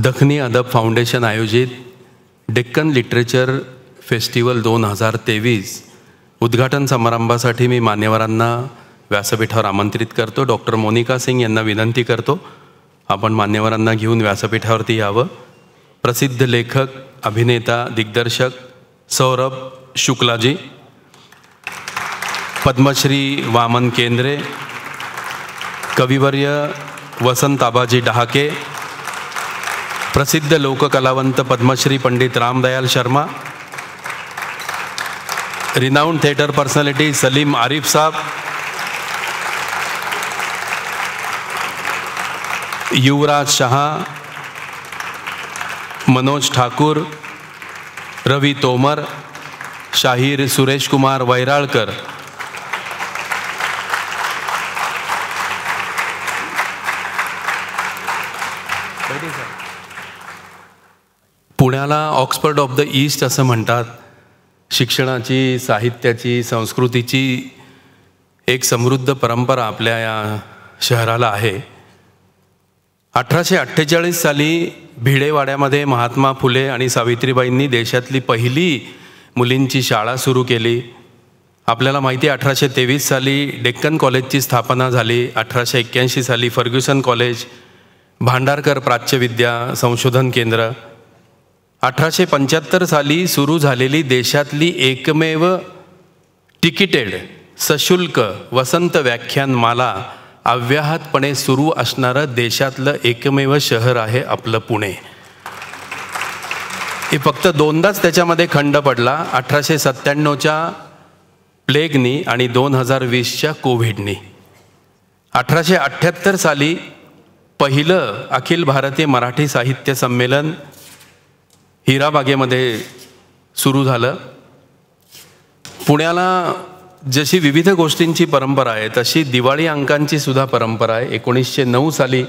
दखनी अदब फाउंडेशन आयोजित Deccan Literature festival 2023 उद्घाटन समारंभासाठी मी मान्यवरांना व्यासपीठावर आमंत्रित करतो। डॉक्टर मोनिका सिंग यांना विनंती करतो आपण मान्यवरांना घेऊन व्यासपीठावरती यावं। प्रसिद्ध लेखक, अभिनेता, दिग्दर्शक सौरभ शुक्लाजी, पद्मश्री वामन केंद्रे, कविवर्य वसंत आबाजी डहाके, प्रसिद्ध लोककलावंत Padmashri Pandit Ramdayal Sharma, renowned theatre personality Salim Arif sahab, Yuvraj Shah, Manoj Thakur, Ravi Tomar, Shahir Suresh Kumar Vairalkar, पुण्याला ऑक्सफर्ड ऑफ द ईस्ट असं म्हणतात। शिक्षणाची, साहित्याची, संस्कृतीची एक समृद्ध परंपरा आपल्या या शहराला आहे। 1848 साली भिडेवाड्यामध्ये महात्मा फुले आणि सावित्रीबाईंनी देशातली पहिली मुलींची शाळा सुरू केली। आपल्याला माहिती आहे 1823 साली डेक्कन कॉलेजची स्थापना झाली। 1881 साली फर्ग्युसन कॉलेज, भांडारकर प्राच्यविद्या संशोधन केंद्र, 1875 साली सुरू झालेली देशातली एकमेव तिकिटेड सशुल्क वसंत व्याख्यानमाला अव्याहतपणे सुरू असणारं देशातलं एकमेव शहर आहे आपलं पुणे। हे फक्त दोनदाच त्याच्यामध्ये खंड पडला, 1897च्या प्लेगनी आणि 2020च्या कोविडनी। 1878 साली पहिलं अखिल भारतीय मराठी साहित्य संमेलन हिराबागेमध्ये सुरू झालं। पुण्याला जशी विविध गोष्टींची परंपरा आहे तशी दिवाळी अंकांची सुद्धा परंपरा आहे। 1909 साली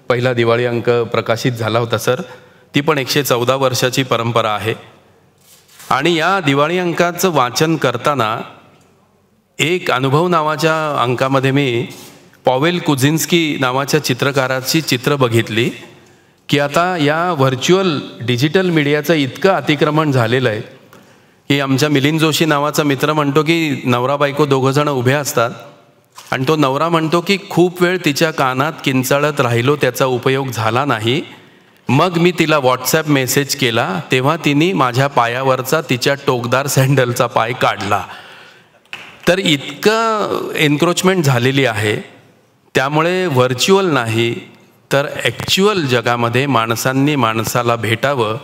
पहिला दिवाळी अंक प्रकाशित झाला होता सर, ती पण 114 वर्षाची परंपरा आहे। आणि या दिवाळी अंकाचं वाचन करताना एक अनुभव नावाच्या अंकामध्ये मी पॉवेल कुझिन्स्की नावाच्या चित्रकाराची चित्र बघितली की आता या व्हर्च्युअल डिजिटल मीडियाचं इतकं अतिक्रमण झालेलं आहे की आमच्या मिलिंद जोशी नावाचा मित्र म्हणतो की नवरा बायको दोघंजणं उभे असतात आणि तो नवरा म्हणतो की खूप वेळ तिच्या कानात किंचाळत राहिलो, त्याचा उपयोग झाला नाही, मग मी तिला व्हॉट्सॲप मेसेज केला तेव्हा तिने माझ्या पायावरचा तिच्या टोकदार सँडलचा पाय काढला। तर इतकं एन्क्रोचमेंट झालेली आहे। त्यामुळे व्हर्च्युअल नाही तर ॲक्च्युअल जगामध्ये माणसांनी माणसाला भेटावं,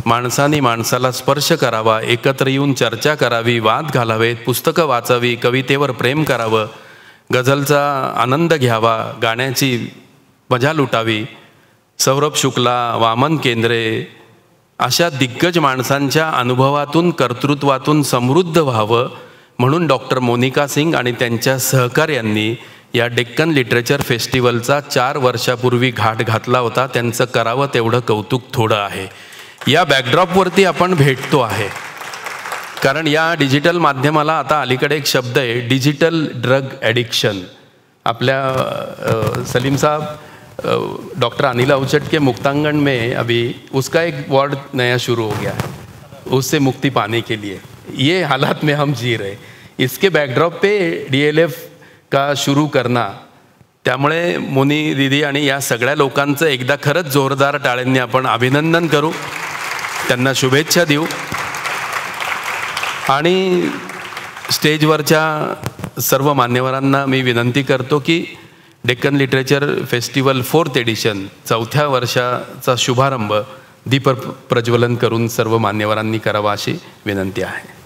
माणसांनी माणसाला स्पर्श करावा, एकत्र येऊन चर्चा करावी, वाद घालावेत, पुस्तकं वाचावी, कवितेवर प्रेम करावं, गझलचा आनंद घ्यावा, गाण्याची मजा लुटावी। सौरभ शुक्ला, वामन केंद्रे अशा दिग्गज माणसांच्या अनुभवातून, कर्तृत्वातून समृद्ध व्हावं म्हणून डॉक्टर मोनिका सिंग आणि त्यांच्या सहकार्यांनी या डेक्कन लिटरेचर फेस्टिवलचा 4 वर्षापूर्वी घाट घातला होता। त्यांचं करावं तेवढं कौतुक थोडं आहे। या बॅकड्रॉपवरती आपण भेटतो आहे कारण या डिजिटल माध्यमाला आता अलीकडे एक शब्द आहे डिजिटल ड्रग ॲडिक्शन। आपल्या सलीम साहब, डॉक्टर अनिल अवचट के मुक्तांगण में अभी उसका एक वार्ड नया शुरू हो गया है, उससे मुक्ति पाने के लिए ये हालात में हम जी रहे। इसके बैकड्रॉप पे DLF का शुरू करना, त्यामुळे मोनी दीदी आणि या सगळ्या लोकांचं एकदा खरंच जोरदार टाळ्यांनी आपण अभिनंदन करू, त्यांना शुभेच्छा देऊ। आणि स्टेजवरच्या सर्व मान्यवरांना मी विनंती करतो की Deccan Literature Festival 4th edition 4थ्या वर्षाचा शुभारंभ दीप प्रज्वलन करून सर्व मान्यवरांनी करावा अशी विनंती आहे।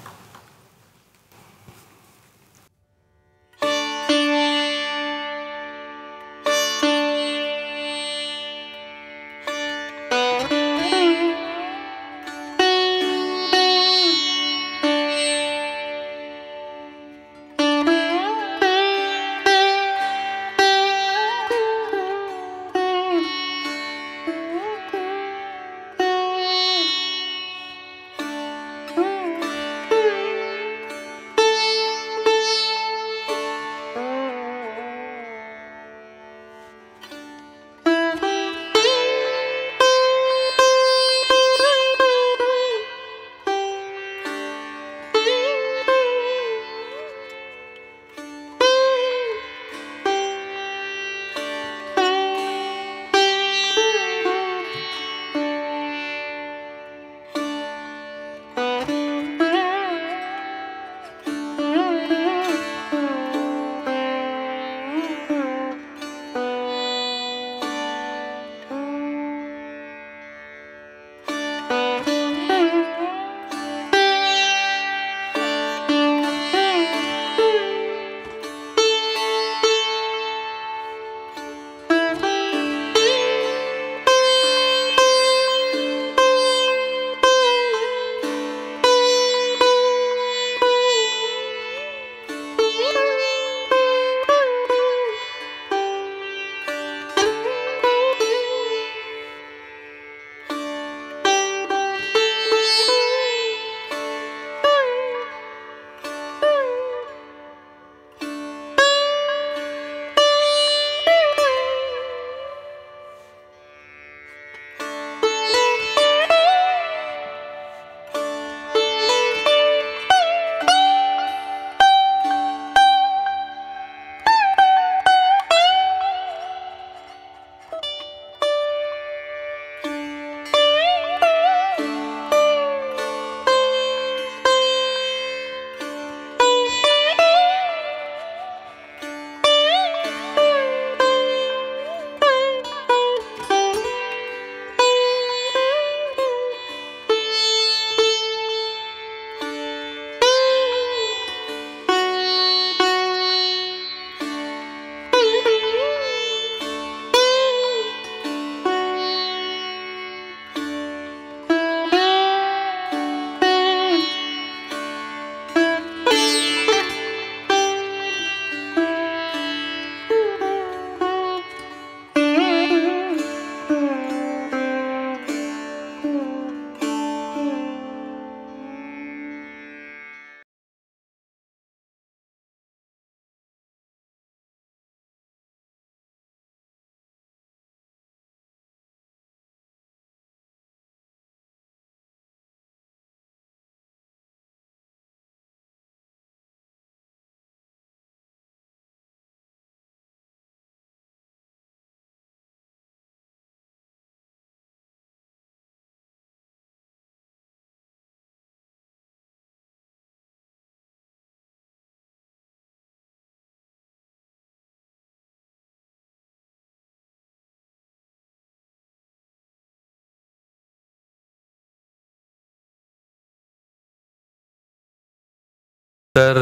तर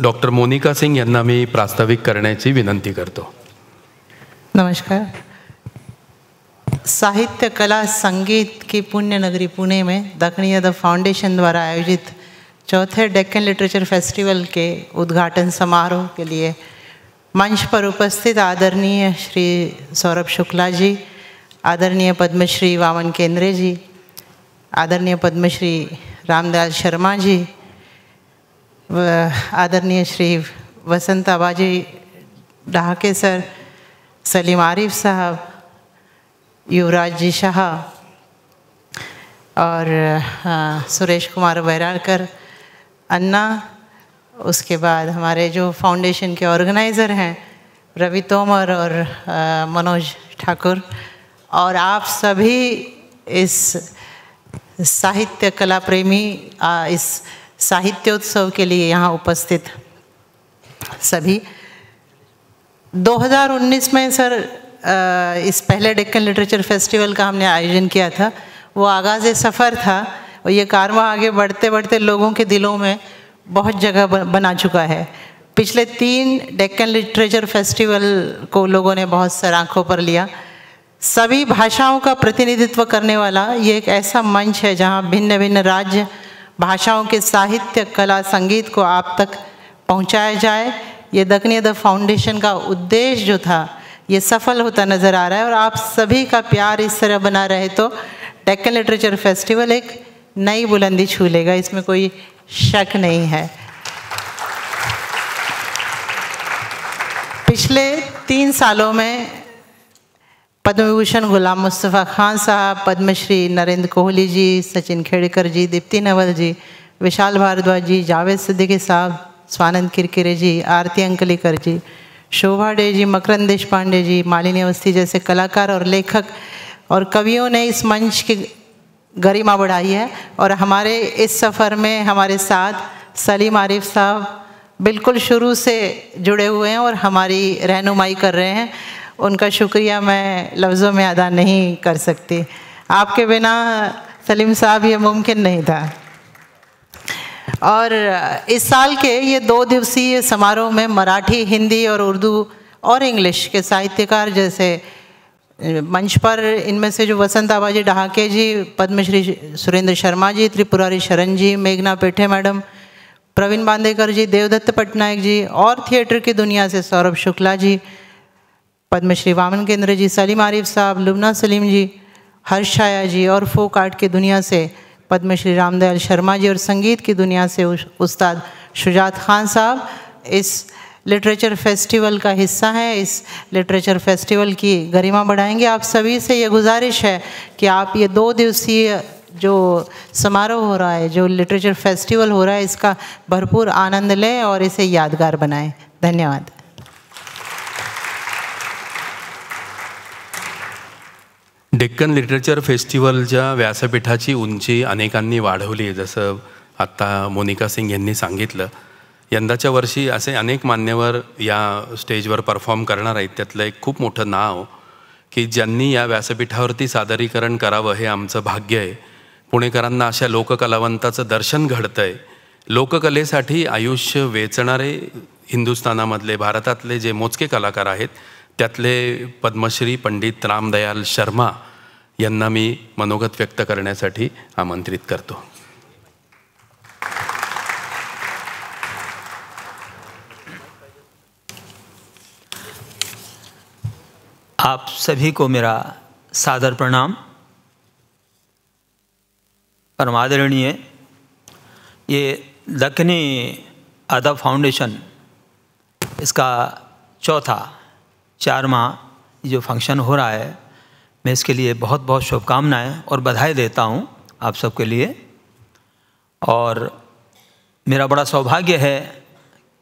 डॉक्टर मोनिका सिंग यांना मी प्रास्ताविक करण्याची विनंती करतो. नमस्कार. साहित्य कला संगीत की पुण्य नगरी पुणे में दक्षिणी यादव फाउंडेशन द्वारा आयोजित चौथे डेक्कन लिटरेचर फेस्टिवल के उद्घाटन समारोह के लिए मंच पर उपस्थित आदरणीय श्री सौरभ शुक्ला जी, आदरणीय पद्मश्री वामन केंद्रे जी, आदरणीय पद्मश्री रामदयाल शर्मा जी, आदरणीय श्री वसंत आबाजी डहाके सर, सलीम आरिफ साहब, युवराज जी शाह और सुरेश कुमार बैरालकर अन्ना, उसके बाद हमारे जो फाउंडेशन के ऑर्गेनाइज़र हैं रवि तोमर और मनोज ठाकुर, और आप सभी इस साहित्य कला प्रेमी इस साहित्योत्सव के लिए यहाँ उपस्थित सभी. 2019 में सर इस पहले डेक्कन लिटरेचर फेस्टिवल का हमने आयोजन किया था. वो आगाज़ सफ़र था और ये कारवां आगे बढ़ते बढ़ते लोगों के दिलों में बहुत जगह बना चुका है. पिछले 3 डेक्कन लिटरेचर फेस्टिवल को लोगों ने बहुत सर आँखों पर लिया. सभी भाषाओं का प्रतिनिधित्व करने वाला ये एक ऐसा मंच है जहाँ भिन्न भिन्न राज्य भाषाओं के साहित्य, कला, संगीत को आप तक पहुँचाया जाए. ये दक्षिणी यादव फाउंडेशन का उद्देश्य जो था ये सफल होता नज़र आ रहा है. और आप सभी का प्यार इस तरह बना रहे तो डेक्कन लिटरेचर फेस्टिवल एक नई बुलंदी छू लेगा, इसमें कोई शक नहीं है. पिछले 3 सालों में पद्म विभूषण गुलाम मुस्तफ़ा खान साहब, पद्मश्री नरेंद्र कोहली जी, सचिन खेड़कर जी, दीप्ति नवल जी, विशाल भारद्वाज जी, जावेद सिद्दीकी साहब, स्वानंद किरकिरे जी, आरती अंकलेकर जी, शोभा डे जी, मकरंद देशपांडे जी, मालिनी अवस्थी जैसे कलाकार और लेखक और कवियों ने इस मंच की गरिमा बढ़ाई है. और हमारे इस सफ़र में हमारे साथ सलीम आरिफ साहब बिल्कुल शुरू से जुड़े हुए हैं और हमारी रहनुमाई कर रहे हैं. उनका शुक्रिया मैं लफ्ज़ों में अदा नहीं कर सकती. आपके बिना सलीम साहब ये मुमकिन नहीं था. और इस साल के ये 2 दिवसीय समारोह में मराठी, हिंदी और उर्दू और इंग्लिश के साहित्यकार जैसे मंच पर इनमें से जो वसंत आबाजी डहाके जी, पद्मश्री सुरेंद्र शर्मा जी, त्रिपुरारी शरण जी, मेघना पेठे मैडम, प्रवीण बांदेकर जी, देवदत्त पटनायक जी, और थिएटर की दुनिया से सौरभ शुक्ला जी, पद्मश्री वामन केंद्र जी, सलीम आरिफ साहब, लुबना सलीम जी, हर्ष छाया जी, और फोक आर्ट की दुनिया से पद्मश्री रामदयाल शर्मा जी, और संगीत की दुनिया से उस्ताद शुजात खान साहब इस लिटरेचर फेस्टिवल का हिस्सा हैं. इस लिटरेचर फेस्टिवल की गरिमा बढ़ाएंगे. आप सभी से ये गुजारिश है कि आप ये 2 दिवसीय जो समारोह हो रहा है, जो लिटरेचर फेस्टिवल हो रहा है, इसका भरपूर आनंद लें और इसे यादगार बनाएं. धन्यवाद. डेक्कन लिटरेचर फेस्टिवलच्या व्यासपीठाची उंची अनेकांनी वाढवली आहे. जसं आत्ता मोनिका सिंग यांनी सांगितलं, यंदाच्या वर्षी असे अनेक मान्यवर या स्टेजवर परफॉर्म करणार आहेत. त्यातलं एक खूप मोठं नाव की ज्यांनी या व्यासपीठावरती सादरीकरण करावं हे आमचं भाग्य आहे. पुणेकरांना अशा लोककलावंताचं दर्शन घडतं आहे. लोककलेसाठी आयुष्य वेचणारे हिंदुस्थानामधले, भारतातले जे मोजके कलाकार आहेत त्यातले पद्मश्री पंडित रामदयाल शर्मा यांना मी मनोगत व्यक्त करण्यासाठी आमंत्रित करतो. आप सभी को मेरा सादर प्रणाम. परम आदरणीय ये दक्षिणी यादव फाउंडेशन, इसका चौथा 4वां जो फंक्शन हो रहा है, मैं इसके लिए बहुत बहुत शुभकामनाएं और बधाई देता हूं आप सबके लिए. और मेरा बड़ा सौभाग्य है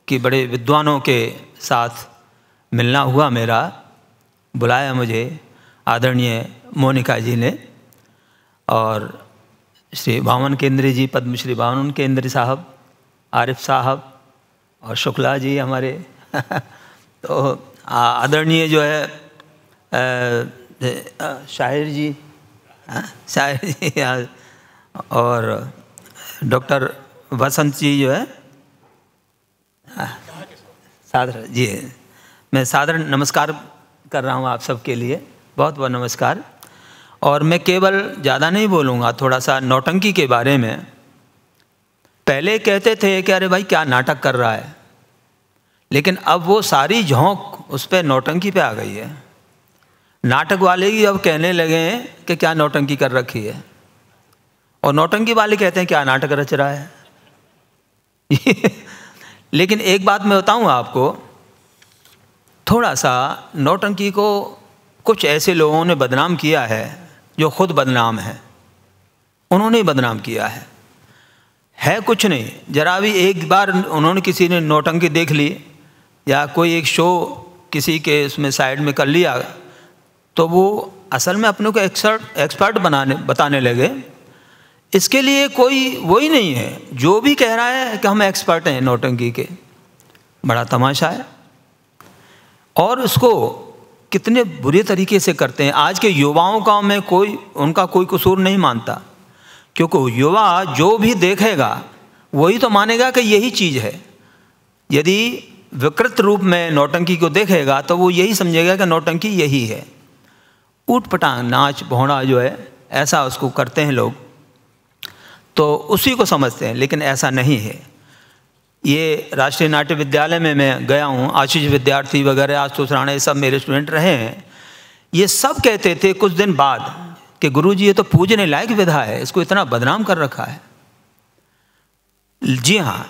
कि बड़े विद्वानों के साथ मिलना हुआ. मेरा बुलाया मुझे आदरणीय मोनिका जी ने, और श्री वामन केंद्री जी, पद्मश्री वामन केंद्री साहब, आरिफ साहब और शुक्ला जी हमारे तो आदरणीय जो है शाहिर जी, शाहिर जी, और डॉक्टर वसंत जी जो है, साधारण जी, मैं साधारण नमस्कार कर रहा हूँ आप सबके लिए, बहुत बहुत नमस्कार। और मैं केवल ज़्यादा नहीं बोलूँगा, थोड़ा सा नौटंकी के बारे में। पहले कहते थे कि अरे भाई क्या नाटक कर रहा है, लेकिन अब वो सारी झोंक उस पर नौटंकी पे आ गई है। नाटक वाले ही अब कहने लगे हैं कि क्या नौटंकी कर रखी है, और नौटंकी वाले कहते हैं क्या नाटक रच रहा है। लेकिन एक बात मैं बताऊं आपको, थोड़ा सा नौटंकी को कुछ ऐसे लोगों ने बदनाम किया है जो खुद बदनाम है, उन्होंने बदनाम किया है कुछ नहीं। जरा भी एक बार उन्होंने किसी ने नौटंकी देख ली या कोई एक शो किसी के उसमें साइड में कर लिया, तो वो असल में अपने को एक्सपर्ट बताने लगे। इसके लिए कोई वही नहीं है, जो भी कह रहा है कि हम एक्सपर्ट हैं नौटंकी के, बड़ा तमाशा है। और उसको कितने बुरे तरीके से करते हैं। आज के युवाओं का मैं उनका कोई कसूर नहीं मानता, क्योंकि युवा जो भी देखेगा वही तो मानेगा कि यही चीज़ है। यदि विकृत रूप में नौटंकी को देखेगा तो वो यही समझेगा कि नौटंकी यही है। ऊट पटांग नाच भौड़ा जो है, ऐसा उसको करते हैं लोग, तो उसी को समझते हैं, लेकिन ऐसा नहीं है। ये राष्ट्रीय नाट्य विद्यालय में मैं गया हूँ, आशीष विद्यार्थी वगैरह, आशुतोष राणा, ये सब मेरे स्टूडेंट रहे हैं। ये सब कहते थे कुछ दिन बाद कि गुरुजी ये तो पूजने लायक विधा है, इसको इतना बदनाम कर रखा है। जी हाँ,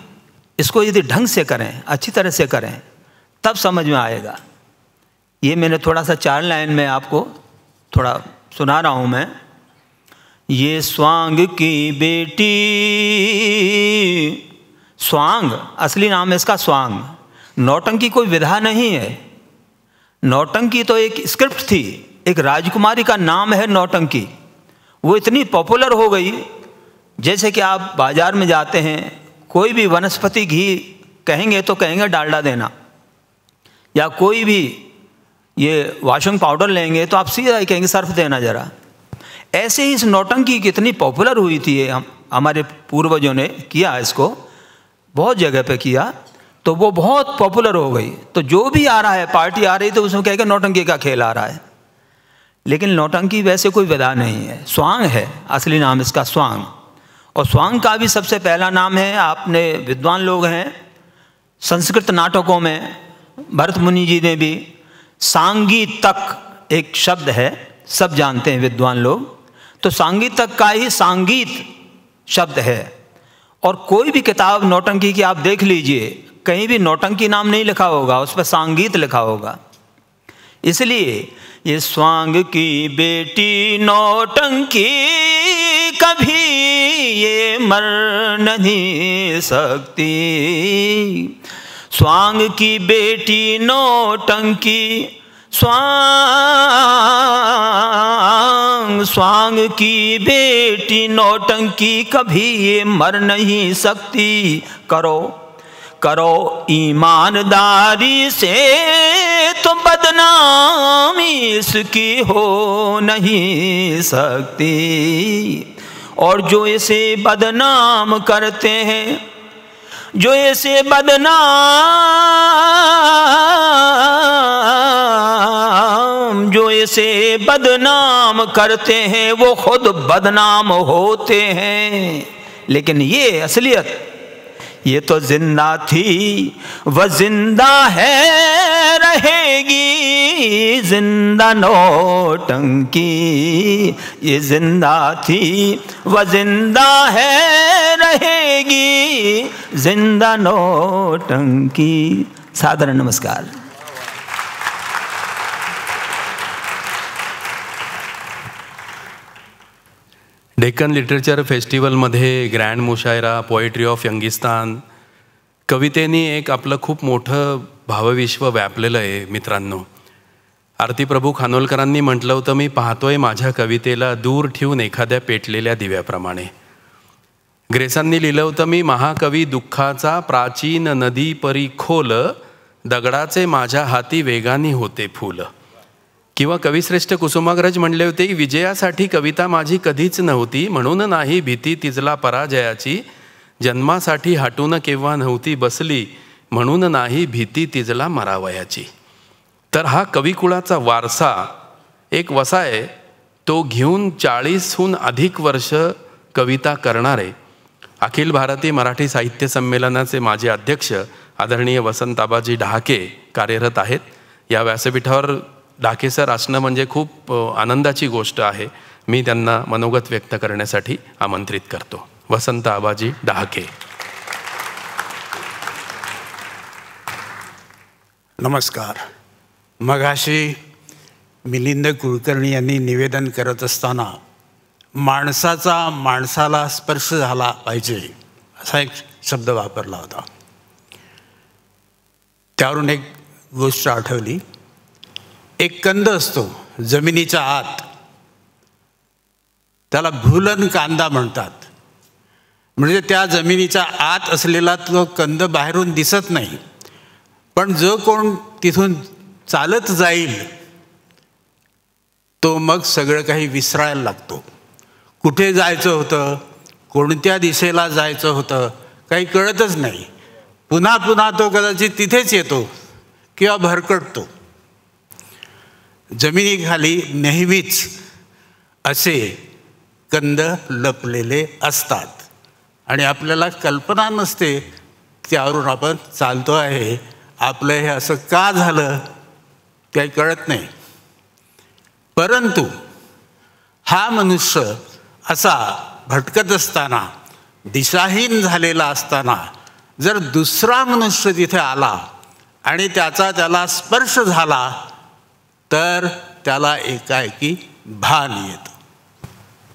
इसको यदि ढंग से करें, अच्छी तरह से करें, तब समझ में आएगा। ये मैंने थोड़ा सा 4 लाइन में आपको थोड़ा सुना रहा हूँ मैं। ये स्वांग की बेटी, स्वांग असली नाम है इसका स्वांग। नौटंकी कोई विधा नहीं है, नौटंकी तो एक स्क्रिप्ट थी, एक राजकुमारी का नाम है नौटंकी। वो इतनी पॉपुलर हो गई, जैसे कि आप बाजार में जाते हैं, कोई भी वनस्पति घी कहेंगे तो कहेंगे डालडा देना, या कोई भी ये वॉशिंग पाउडर लेंगे तो आप सीधा ही कहेंगे सर्फ देना ज़रा। ऐसे ही इस नौटंकी कितनी पॉपुलर हुई थी, हमारे पूर्वजों ने किया, इसको बहुत जगह पे किया, तो वो बहुत पॉपुलर हो गई। तो जो भी आ रहा है, पार्टी आ रही तो उसमें कहेगा नौटंकी का खेल आ रहा है। लेकिन नौटंकी वैसे कोई विधा नहीं है, स्वांग है असली नाम इसका, स्वांग। और स्वांग का भी सबसे पहला नाम है, आपने विद्वान लोग हैं संस्कृत नाटकों में, भरत मुनि जी ने भी सांगीतक एक शब्द है, सब जानते हैं विद्वान लोग, तो सांगीतक का ही सांगीत शब्द है। और कोई भी किताब नौटंकी की आप देख लीजिए, कहीं भी नौटंकी नाम नहीं लिखा होगा, उस पर सांगीत लिखा होगा। इसलिए ये स्वांग की बेटी नौटंकी कभी ये मर नहीं सकती। स्वांग की बेटी नौटंकी, स्वांग की बेटी नौटंकी कभी ये मर नहीं सकती। करो ईमानदारी से तो बदनामी इसकी हो नहीं सकती। और जो इसे बदनाम करते हैं, जो इसे बदनाम करते हैं, वो खुद बदनाम होते हैं। लेकिन ये असलियत, ये तो जिंदा थी, वह जिंदा है रहेगी, जिंदा नौटंकी। ये जिंदा थी, वह जिंदा है रहेगी, जिंदा नौटंकी। सादर नमस्कार। डेक्कन लिटरेचर फेस्टिवलमध्ये ग्रँड मुशायरा, पोएट्री ऑफ यंगिस्तान, कवितेनी एक आपलं खूप मोठं भावविश्व व्यापलेलं आहे मित्रांनो. आरती प्रभू खानोलकरांनी म्हटलं होतं, मी पाहतोय माझ्या कवितेला दूर ठेवून एखाद्या पेटलेल्या दिव्याप्रमाणे. ग्रेसांनी लिहिलं होतं, मी महाकवी दुःखाचा प्राचीन नदी परी खोल, दगडाचे माझ्या हाती वेगाने होते फूल. किंवा कविश्रेष्ठ कुसुमाग्रज म्हणले होते की विजयासाठी कविता माझी कधीच नव्हती, म्हणून नाही भीती तिजला पराजयाची, जन्मासाठी हटून केव्हा नव्हती बसली, म्हणून नाही भीती तिजला मरावयाची. तर हा कविकुळाचा वारसा एक वसा आहे, तो घेऊन 40हून अधिक वर्ष कविता करणारे अखिल भारतीय मराठी साहित्य संमेलनाचे माजी अध्यक्ष आदरणीय वसंत आबाजी डहाके कार्यरत आहेत. या व्यासपीठावर डहाके सर असणं म्हणजे खूप आनंदाची गोष्ट आहे. मी त्यांना मनोगत व्यक्त करण्यासाठी आमंत्रित करतो. वसंत आबाजी डहाके. नमस्कार. मगाशी मिलिंद कुलकर्णी यांनी निवेदन करत असताना माणसाचा माणसाला स्पर्श झाला पाहिजे असा एक शब्द वापरला होता. त्यावरून एक गोष्ट आठवली. एक कंद असतो जमिनीच्या आत, त्याला भूलन कांदा म्हणतात. म्हणजे त्या जमिनीच्या आत असलेला तो कंद बाहेरून दिसत नाही, पण जो कोण तिथून चालत जाईल तो मग सगळं काही विसरायला लागतो. कुठे जायचं होतं, कोणत्या दिशेला जायचं होतं काही कळतच नाही. पुन्हा पुन्हा तो कदाचित तिथेच येतो किंवा भरकटतो. जमिनीखाली नेहमीच असे कंद लपलेले असतात आणि आपल्याला कल्पना नसते. त्यावरून आपण चालतो आहे, आपलं हे असं का झालं काही कळत नाही. परंतु हा मनुष्य असा भटकत असताना, दिशाहीन झालेला असताना जर दुसरा मनुष्य तिथे आला आणि त्याला स्पर्श झाला तर त्याला एकाएकी भान येतं.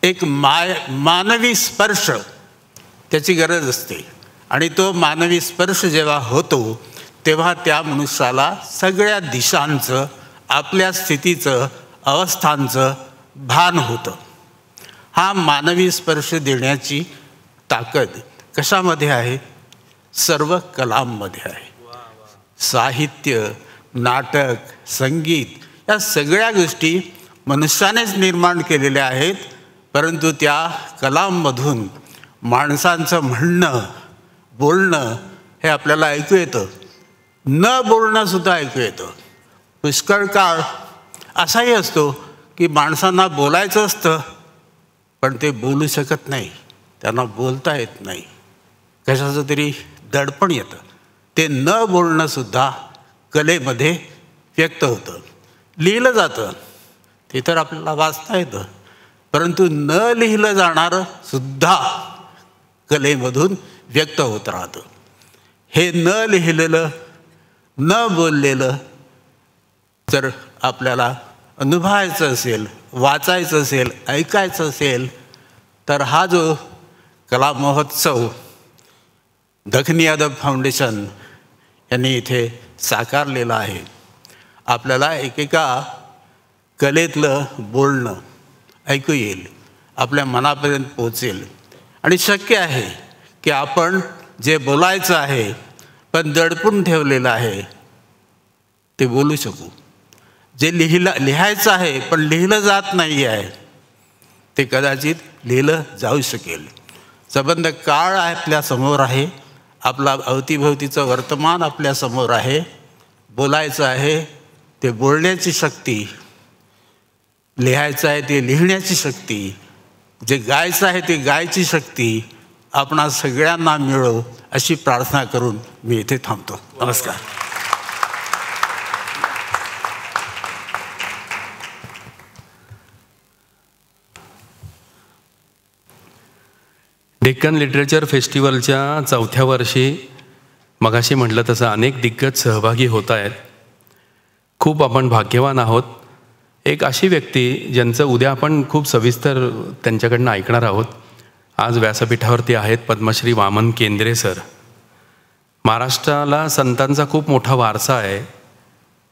एक मानवी स्पर्श त्याची गरज असते आणि तो मानवी स्पर्श जेव्हा होतो तेव्हा त्या मनुष्याला सगळ्या दिशांचं, आपल्या स्थितीचं, अवस्थांचं भान होतं. हा मानवी स्पर्श देण्याची ताकद कशामध्ये आहे? सर्व कलांमध्ये आहे. साहित्य, नाटक, संगीत या सगळ्या गोष्टी मनुष्यानेच निर्माण केलेल्या आहेत. परंतु त्या कलांमधून माणसांचं म्हणणं, बोलणं हे आपल्याला ऐकू येतं. न बोलणंसुद्धा ऐकू येतं. पुष्कळ काळ असाही असतो की माणसांना बोलायचं असतं पण ते बोलू शकत नाही, त्यांना बोलता येत नाही. कशाचं तरी दडपण येतं. ते न बोलणंसुद्धा कलेमध्ये व्यक्त होतं. लिहिलं जातं ते तर आपल्याला वाचता येतं, परंतु न लिहिलं जाणारं सुद्धा कलेमधून व्यक्त होत राहतं. हे न लिहिलेलं, न बोललेलं जर आपल्याला अनुभवायचं असेल, वाचायचं असेल, ऐकायचं असेल तर हा जो कला महोत्सव दखनी अदब फाउंडेशन यांनी इथे साकारलेला आहे, आपल्याला एकेका कलेतलं बोलणं ऐकू येईल, आपल्या मनापर्यंत पोचेल. आणि शक्य आहे की आपण जे बोलायचं आहे पण दडपून ठेवलेलं आहे ते बोलू शकू. जे लिहायचं आहे पण लिहिलं जात नाही आहे ते कदाचित लिहिलं जाऊ शकेल. संबंध काळ आपल्यासमोर आहे, आपला अवतीभोवतीचं वर्तमान आपल्यासमोर आहे. बोलायचं आहे ते बोलण्याची शक्ती, लिहायचं आहे ते लिहिण्याची शक्ती, जे गायचं आहे ते गायची शक्ती आपणा सगळ्यांना मिळो अशी प्रार्थना करून मी इथे थांबतो. नमस्कार. डेक्कन लिटरेचर फेस्टिवलच्या 4थ्या वर्षी मगाशी म्हटलं तसं अनेक दिग्गज सहभागी होत आहेत. खूप आपण भाग्यवान आहोत. एक अशी व्यक्ती ज्यांचं उद्या आपण खूप सविस्तर त्यांच्याकडनं ऐकणार आहोत. आज व्यासपीठावरती आहेत पद्मश्री वामन केंद्रे सर. महाराष्ट्राला संतांचा खूप मोठा वारसा आहे.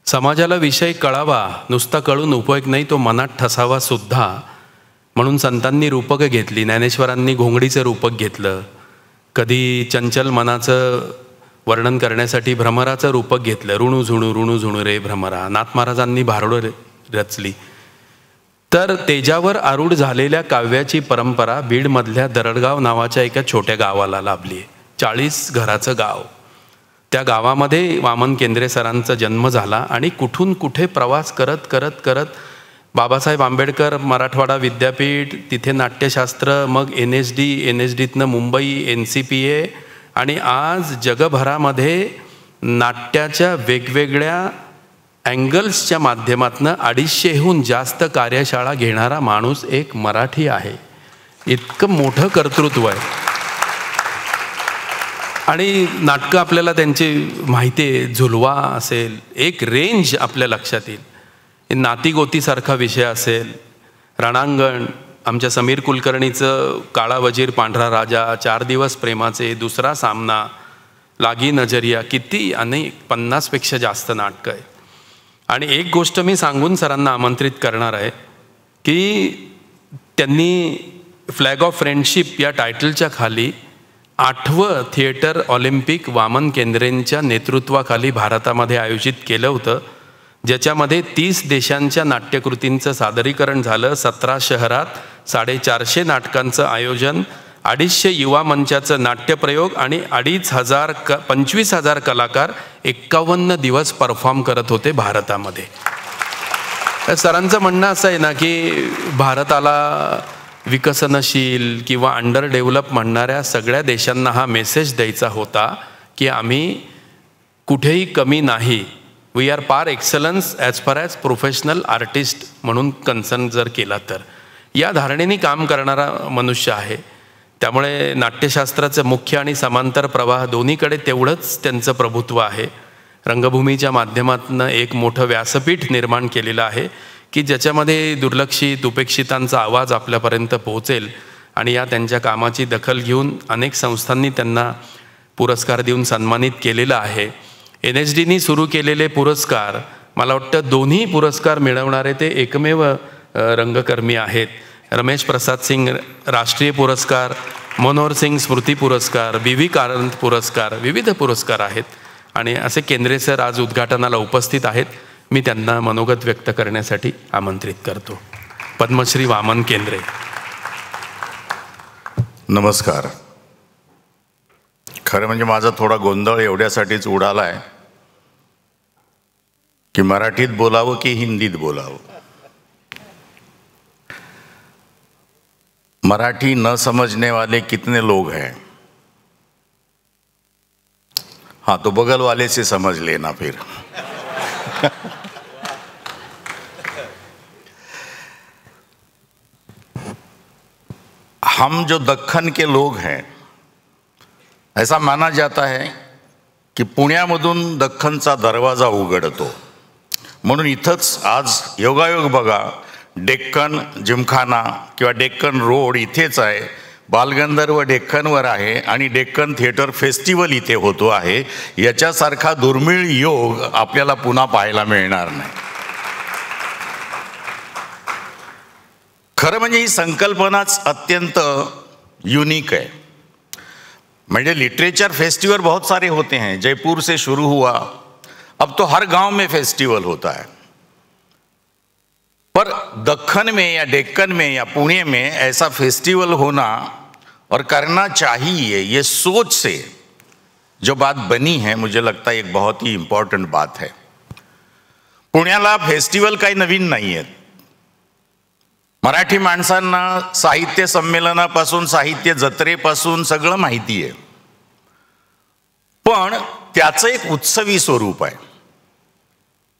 समाजाला विषय कळावा, नुसता कळून उपयोग नाही, तो मनात ठसावा सुद्धा, म्हणून संतांनी रूपकं घेतली. ज्ञानेश्वरांनी घोंगडीचं रूपक घेतलं, कधी चंचल मनाचं वर्णन करण्यासाठी भ्रमराचं रूपक घेतलं, ऋणू झुणू रे भ्रमरा. नाथ महाराजांनी भारुडं रचली. तर तेजावर आरूढ झालेल्या काव्याची परंपरा बीडमधल्या दरडगाव नावाच्या एका छोट्या गावाला लाभली आहे. 40 घराचं गाव. त्या गावामध्ये वामन केंद्रे सरांचा जन्म झाला आणि कुठून कुठे प्रवास करत करत करत बाबासाहेब आंबेडकर मराठवाडा विद्यापीठ, तिथे नाट्यशास्त्र, मग NSDतनं मुंबई, NCPA आणि आज जगभरामध्ये नाट्याच्या वेगवेगळ्या अँगल्सच्या माध्यमातून 250हून जास्त कार्यशाळा घेणारा माणूस एक मराठी आहे. इतकं मोठं कर्तृत्व आहे. आणि नाटकं आपल्याला त्यांची माहिती आहे, झुलवा असेल, एक रेंज आपल्या लक्षात येईल. नातीगोतीसारखा विषय असेल, रणांगण, आमच्या समीर कुलकर्णीचं काळा वजीर पांढरा राजा, 4 दिवस प्रेमाचे, दुसरा सामना, लागी नजरिया, किती अनेक 50पेक्षा जास्त नाटकं आहे. आणि एक गोष्ट मी सांगून सरांना आमंत्रित करणार आहे की त्यांनी फ्लॅग ऑफ फ्रेंडशिप या टायटलच्या खाली 8वं थिएटर ऑलिम्पिक वामन केंद्रेंच्या नेतृत्वाखाली भारतामध्ये आयोजित केलं होतं, ज्याच्यामध्ये 30 देशांच्या नाट्यकृतींचं सादरीकरण झालं. 17 शहरात 450 नाटकांचं आयोजन, 250 युवा मंचाचं नाट्यप्रयोग आणि 25,000 कलाकार 51 दिवस परफॉर्म करत होते भारतामध्ये. सरांचं म्हणणं असं आहे ना की भारताला विकसनशील किंवा अंडर डेव्हलप म्हणणाऱ्या सगळ्या देशांना हा मेसेज द्यायचा होता की आम्ही कुठेही कमी नाही, वी आर पार excellence as far as professional artist म्हणून कन्सर्न जर केला तर. या धारणेने काम करणारा मनुष्य आहे. त्यामुळे नाट्यशास्त्राचं मुख्य आणि समांतर प्रवाह दोन्हीकडे तेवढंच त्यांचं प्रभुत्व आहे. रंगभूमीच्या माध्यमातून एक मोठं व्यासपीठ निर्माण केलेलं आहे की ज्याच्यामध्ये दुर्लक्षित उपेक्षितांचा आवाज आपल्यापर्यंत पोहोचेल. आणि या त्यांच्या कामाची दखल घेऊन अनेक संस्थांनी त्यांना पुरस्कार देऊन सन्मानित केलेलं आहे. NSDनी सुरू केलेले पुरस्कार, मला वाटतं दोन्ही पुरस्कार मिळवणारे ते एकमेव रंगकर्मी आहेत. रमेश प्रसाद सिंग राष्ट्रीय पुरस्कार, मनोहर सिंग स्मृती पुरस्कार, BV कारंत पुरस्कार, विविध पुरस्कार आहेत. आणि असे केंद्रे सर आज उद्घाटनाला उपस्थित आहेत. मी त्यांना मनोगत व्यक्त करण्यासाठी आमंत्रित करतो. पद्मश्री वामन केंद्रे. नमस्कार. खरं म्हणजे माझा थोडा गोंधळ एवढ्यासाठीच उडाला आहे की मराठीत बोलावं की हिंदीत बोलावं. मराठी न समझने वाले कितने लोग हैं? हाँ, तो बगल वाले से समझ लेना फिर. हम जो दक्खन के लोग हैं, ऐसा माना जाता है की पुण्यामधून दख्खनचा दरवाजा उघडतो. म्हणून इथंच आज योगायोग बघा, डेक्कन जिमखाना किंवा डेक्कन रोड इथेच आहे, बालगंधर्व डेक्कनवर आहे आणि डेक्कन थिएटर फेस्टिवल इथे होतो आहे. याच्यासारखा दुर्मिळ योग आपल्याला पुन्हा पाहायला मिळणार नाही. खरं म्हणजे ही संकल्पनाच अत्यंत युनिक है. म्हणजे लिटरेचर फेस्टिवल बहुत सारे होते हैं, जयपुर से शुरू हुआ, अब तो हर गांव में फेस्टिवल होता है. पर दक्खन में या डेक्कन में या पुणे में ऐसा फेस्टिवल होना और करना चाहिए, ये सोच से जो बात बनी है, मुझे लगता है एक बहुत ही इम्पॉर्टंट बात है. पुण्याला फेस्टिवल काही नवीन नाही आहेत. मराठी माणसांना साहित्य संमेलनापासून साहित्य जत्रेपासून सगळं माहिती आहे, पण त्याचं एक उत्सवी स्वरूप आहे.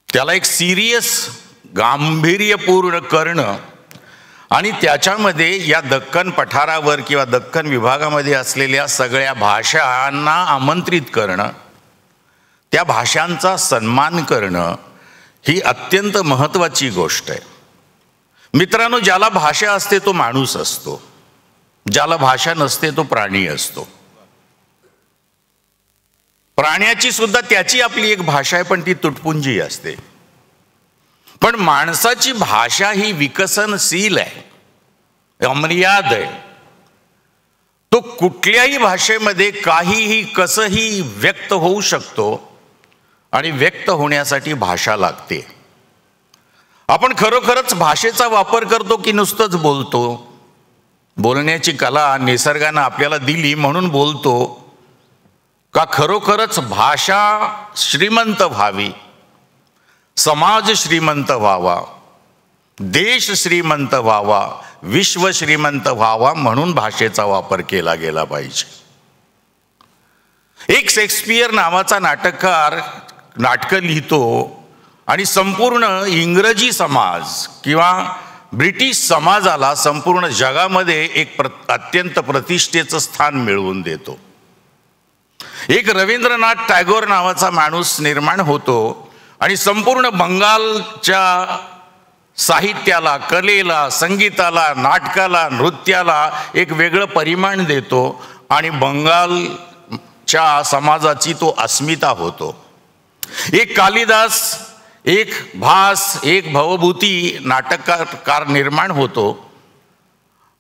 त्याला एक सिरियस गांभीर्यपूर्ण करणं आणि त्याच्यामध्ये या दक्कन पठारावर किंवा दक्कन विभागामध्ये असलेल्या सगळ्या भाषांना आमंत्रित करणं, त्या भाषांचा सन्मान करणं ही अत्यंत महत्त्वाची गोष्ट आहे. मित्रांनो, ज्याला भाषा असते तो माणूस असतो, ज्याला भाषा नसते तो प्राणी असतो. प्राण्याची सुद्धा त्याची आपली एक भाषा आहे, पण ती तुटपुंजी असते. पण माणसाची भाषा ही विकसनशील आहे, अमर्याद आहे. तो कुठल्याही भाषेमध्ये काहीही कसंही व्यक्त होऊ शकतो आणि व्यक्त होण्यासाठी भाषा लागते. आपण खरोखरच भाषेचा वापर करतो की नुसतंच बोलतो? बोलण्याची कला निसर्गानं आपल्याला दिली म्हणून बोलतो, का खरोखरच भाषा श्रीमंत व्हावी, समाज श्रीमंत व्हावा, देश श्रीमंत व्हावा, विश्व श्रीमंत व्हावा म्हणून भाषेचा वापर केला गेला पाहिजे. एक शेक्सपियर नावाचा नाटककार नाटकं लिहितो आणि संपूर्ण इंग्रजी समाज किंवा ब्रिटिश समाजाला संपूर्ण जगामध्ये एक अत्यंत प्रतिष्ठेचं स्थान मिळवून देतो. एक रवींद्रनाथ टागोर नावाचा माणूस निर्माण होतो आणि संपूर्ण बंगालच्या साहित्याला, कलेला, संगीताला, नाटकाला, नृत्याला एक वेगळं परिमाण देतो आणि बंगालच्या समाजाची तो अस्मिता होतो. एक कालिदास, एक भास, एक भवभूती नाटककार निर्माण होतो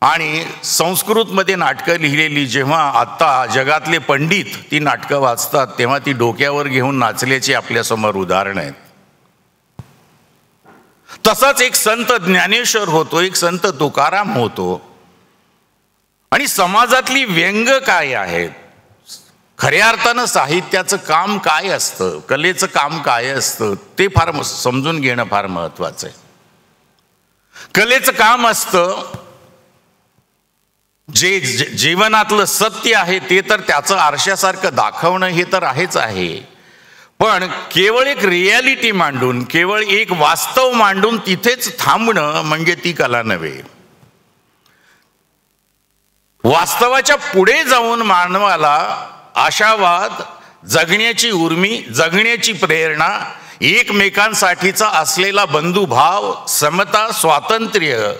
आणि संस्कृतमध्ये नाटकं लिहिलेली जेव्हा आत्ता जगातले पंडित ती नाटकं वाचतात तेव्हा ती डोक्यावर घेऊन नाचल्याची आपल्यासमोर उदाहरणं आहेत. तसाच एक संत ज्ञानेश्वर होतो, एक संत तुकाराम होतो. आणि समाजातली व्यंग काय आहेत, खऱ्या अर्थानं साहित्याचं काम काय असतं, कलेचं काम काय असतं ते फार समजून घेणं फार महत्वाचं आहे. कलेचं काम असतं जे जीवनातलं सत्य आहे ते तर त्याचं आरशासारखं दाखवणं हे तर आहेच आहे, पण केवळ एक रियालिटी मांडून, केवळ एक वास्तव मांडून तिथेच थांबणं म्हणजे ती कला नव्हे. वास्तवाच्या पुढे जाऊन मानवाला आशावाद, जगण्याची उर्मी, जगण्याची प्रेरणा, एकमेकांसाठीचा असलेला बंधुभाव, समता, स्वातंत्र्य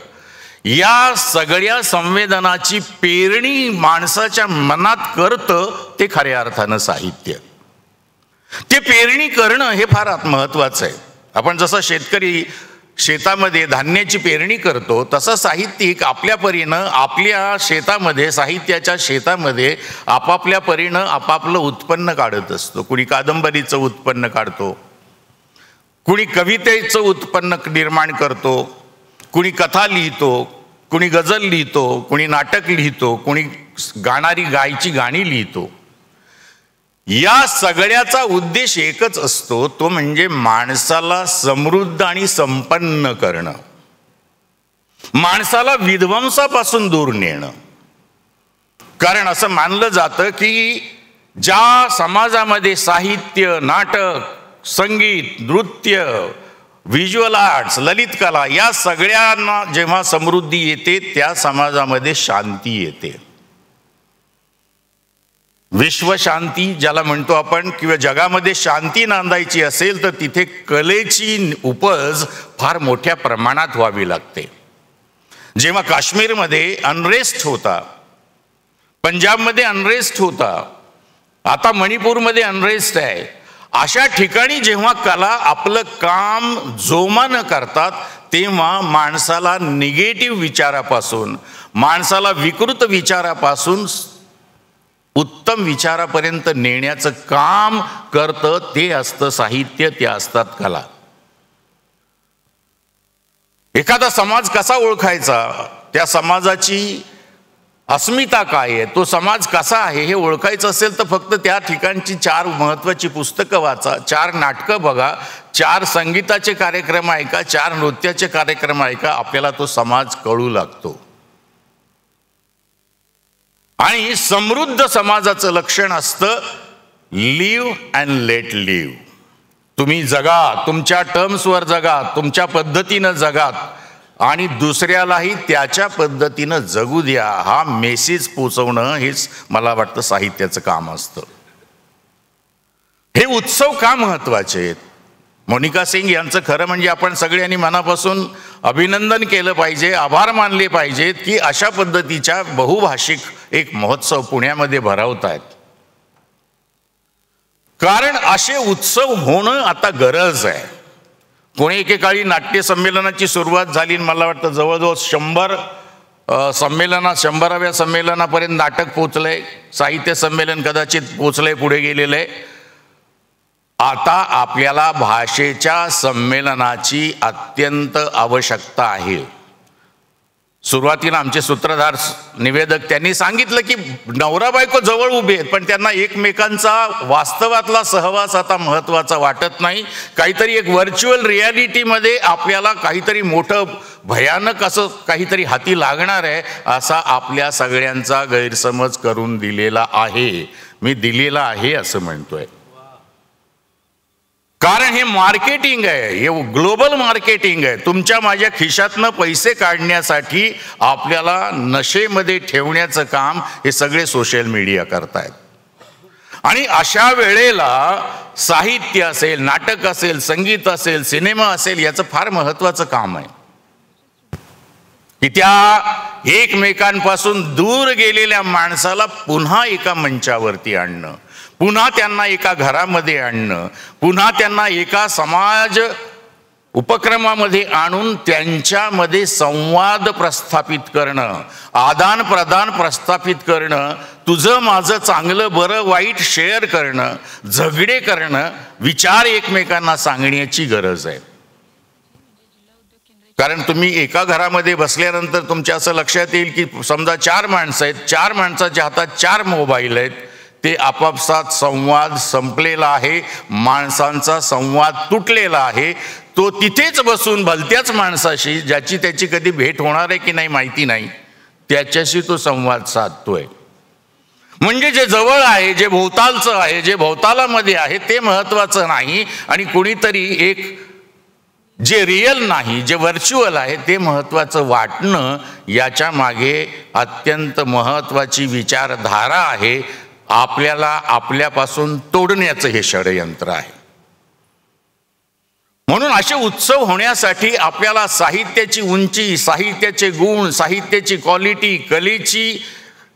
या सगळ्या संवेदनाची पेरणी माणसाच्या मनात करतं ते खऱ्या अर्थानं साहित्य. ते पेरणी करणं हे फार महत्वाचं आहे. आपण जसं शेतकरी शेतामध्ये धान्याची पेरणी करतो तसं साहित्यिक आपल्या परीनं आपल्या शेतामध्ये, साहित्याच्या शेतामध्ये आपापल्या परीनं आपापलं उत्पन्न काढत असतो. कुणी कादंबरीचं उत्पन्न काढतो, कुणी कवितेचं उत्पन्न निर्माण करतो, कुणी कथा लिहितो, कुणी गझल लिहितो, कुणी नाटक लिहितो, कुणी गायची गाणी लिहितो. या सगळ्याचा उद्देश एकच असतो, तो म्हणजे माणसाला समृद्ध आणि संपन्न करणं, माणसाला विध्वंसापासून दूर नेणं. कारण असं मानलं जातं की ज्या समाजामध्ये साहित्य, नाटक, संगीत, नृत्य, व्हिज्युअल आर्ट्स, ललित कला या सगळ्यांना जेव्हा समृद्धी येते त्या समाजामध्ये शांती येते. विश्वशांती ज्याला म्हणतो आपण, किंवा जगामध्ये शांती नांदायची असेल तर तिथे कलेची उपज फार मोठ्या प्रमाणात व्हावी लागते. जेव्हा काश्मीरमध्ये अनरेस्ट होता, पंजाबमध्ये अनरेस्ट होता, आता मणिपूरमध्ये अनरेस्ट आहे, अशा ठिकाणी जेव्हा कला आपलं काम जोमानं करतात तेव्हा माणसाला निगेटिव्ह विचारापासून, माणसाला विकृत विचारापासून उत्तम विचारापर्यंत नेण्याचं काम करतं ते असतं साहित्य, ते असतात कला. एखादा समाज कसा ओळखायचा, त्या समाजाची अस्मिता काय आहे, तो समाज कसा आहे हे ओळखायचं असेल तर फक्त त्या ठिकाणची 4 महत्त्वाची पुस्तकं वाचा, 4 नाटकं बघा, 4 संगीताचे कार्यक्रम ऐका, 4 नृत्याचे कार्यक्रम ऐका, आपल्याला तो समाज कळू लागतो. आणि समृद्ध समाजाचं लक्षण असतं लिव्ह अँड लेट लिव्ह. तुम्ही जगा, तुमच्या टर्म्सवर जगा, तुमच्या पद्धतीनं जगा आणि दुसऱ्यालाही त्याच्या पद्धतीनं जगू द्या. हा मेसेज पोचवणं हेच मला वाटतं साहित्याचं काम असतं. हे उत्सव का महत्वाचे आहेत? मोनिका सिंग यांचं खरं म्हणजे आपण सगळ्यांनी मनापासून अभिनंदन केलं पाहिजे, आभार मानले पाहिजेत की अशा पद्धतीच्या बहुभाषिक एक महोत्सव पुण्यामध्ये भरवत आहेत. कारण असे उत्सव होणं आता गरज आहे. कोणी एकेकाळी नाट्य संमेलनाची सुरुवात झाली, मला वाटतं जवळजवळ 100व्या संमेलनापर्यंत नाटक पोचलंय, साहित्य संमेलन कदाचित पोचलंय, पुढे गेलेलं आहे. आता आपल्याला भाषेच्या संमेलनाची अत्यंत आवश्यकता आहे. सुरुवातीला आमचे सूत्रधार निवेदक त्यांनी सांगितलं की नवरा बायको जवळ उभे आहेत, पण त्यांना एकमेकांचा वास्तवातला सहवास आता महत्त्वाचा वाटत नाही. काहीतरी एक व्हर्च्युअल रियालिटीमध्ये आपल्याला काहीतरी मोठं भयानक असं काहीतरी हाती लागणार आहे असा आपल्या सगळ्यांचा गैरसमज करून दिलेला आहे. मी दिलेला आहे असं म्हणतोय, कारण हे मार्केटिंग आहे, हे ग्लोबल मार्केटिंग आहे. तुमच्या माझ्या खिशातनं पैसे काढण्यासाठी आपल्याला नशेमध्ये ठेवण्याचं काम हे सगळे सोशल मीडिया करतायत. आणि अशा वेळेला साहित्य असेल, नाटक असेल, संगीत असेल, सिनेमा असेल, याचं फार महत्त्वाचं काम आहे की त्या एकमेकांपासून दूर गेलेल्या माणसाला पुन्हा एका मंचावरती आणणं, पुन्हा त्यांना एका घरामध्ये आणणं, पुन्हा त्यांना एका समाज उपक्रमामध्ये आणून त्यांच्यामध्ये संवाद प्रस्थापित करणं, आदान प्रदान प्रस्थापित करणं, तुझं माझं चांगलं बरं वाईट शेअर करणं, झगडे करणं, विचार एकमेकांना सांगण्याची गरज आहे. कारण तुम्ही एका घरामध्ये बसल्यानंतर तुमच्या असं लक्षात येईल की समजा 4 माणसं आहेत, 4 माणसाच्या हातात 4 मोबाईल आहेत, ते आपापसात संवाद संपलेला आहे, माणसांचा संवाद तुटलेला आहे. तो तिथेच बसून भलत्याच माणसाशी, ज्याची त्याची कधी भेट होणार आहे की नाही माहिती नाही, त्याच्याशी तो संवाद साधतोय. म्हणजे जे जवळ आहे, जे भोवतालचं आहे, जे भोवतालामध्ये आहे ते महत्त्वाचं नाही, आणि कुणीतरी एक जे रियल नाही, जे व्हर्च्युअल आहे ते महत्त्वाचं वाटणं, याच्या मागे अत्यंत महत्त्वाची विचारधारा आहे. आपल्याला आपल्यापासून तोडण्याचं हे षडयंत्र आहे. म्हणून असे उत्सव होण्यासाठी आपल्याला साहित्याची उंची, साहित्याचे गुण, साहित्याची क्वालिटी, कलेची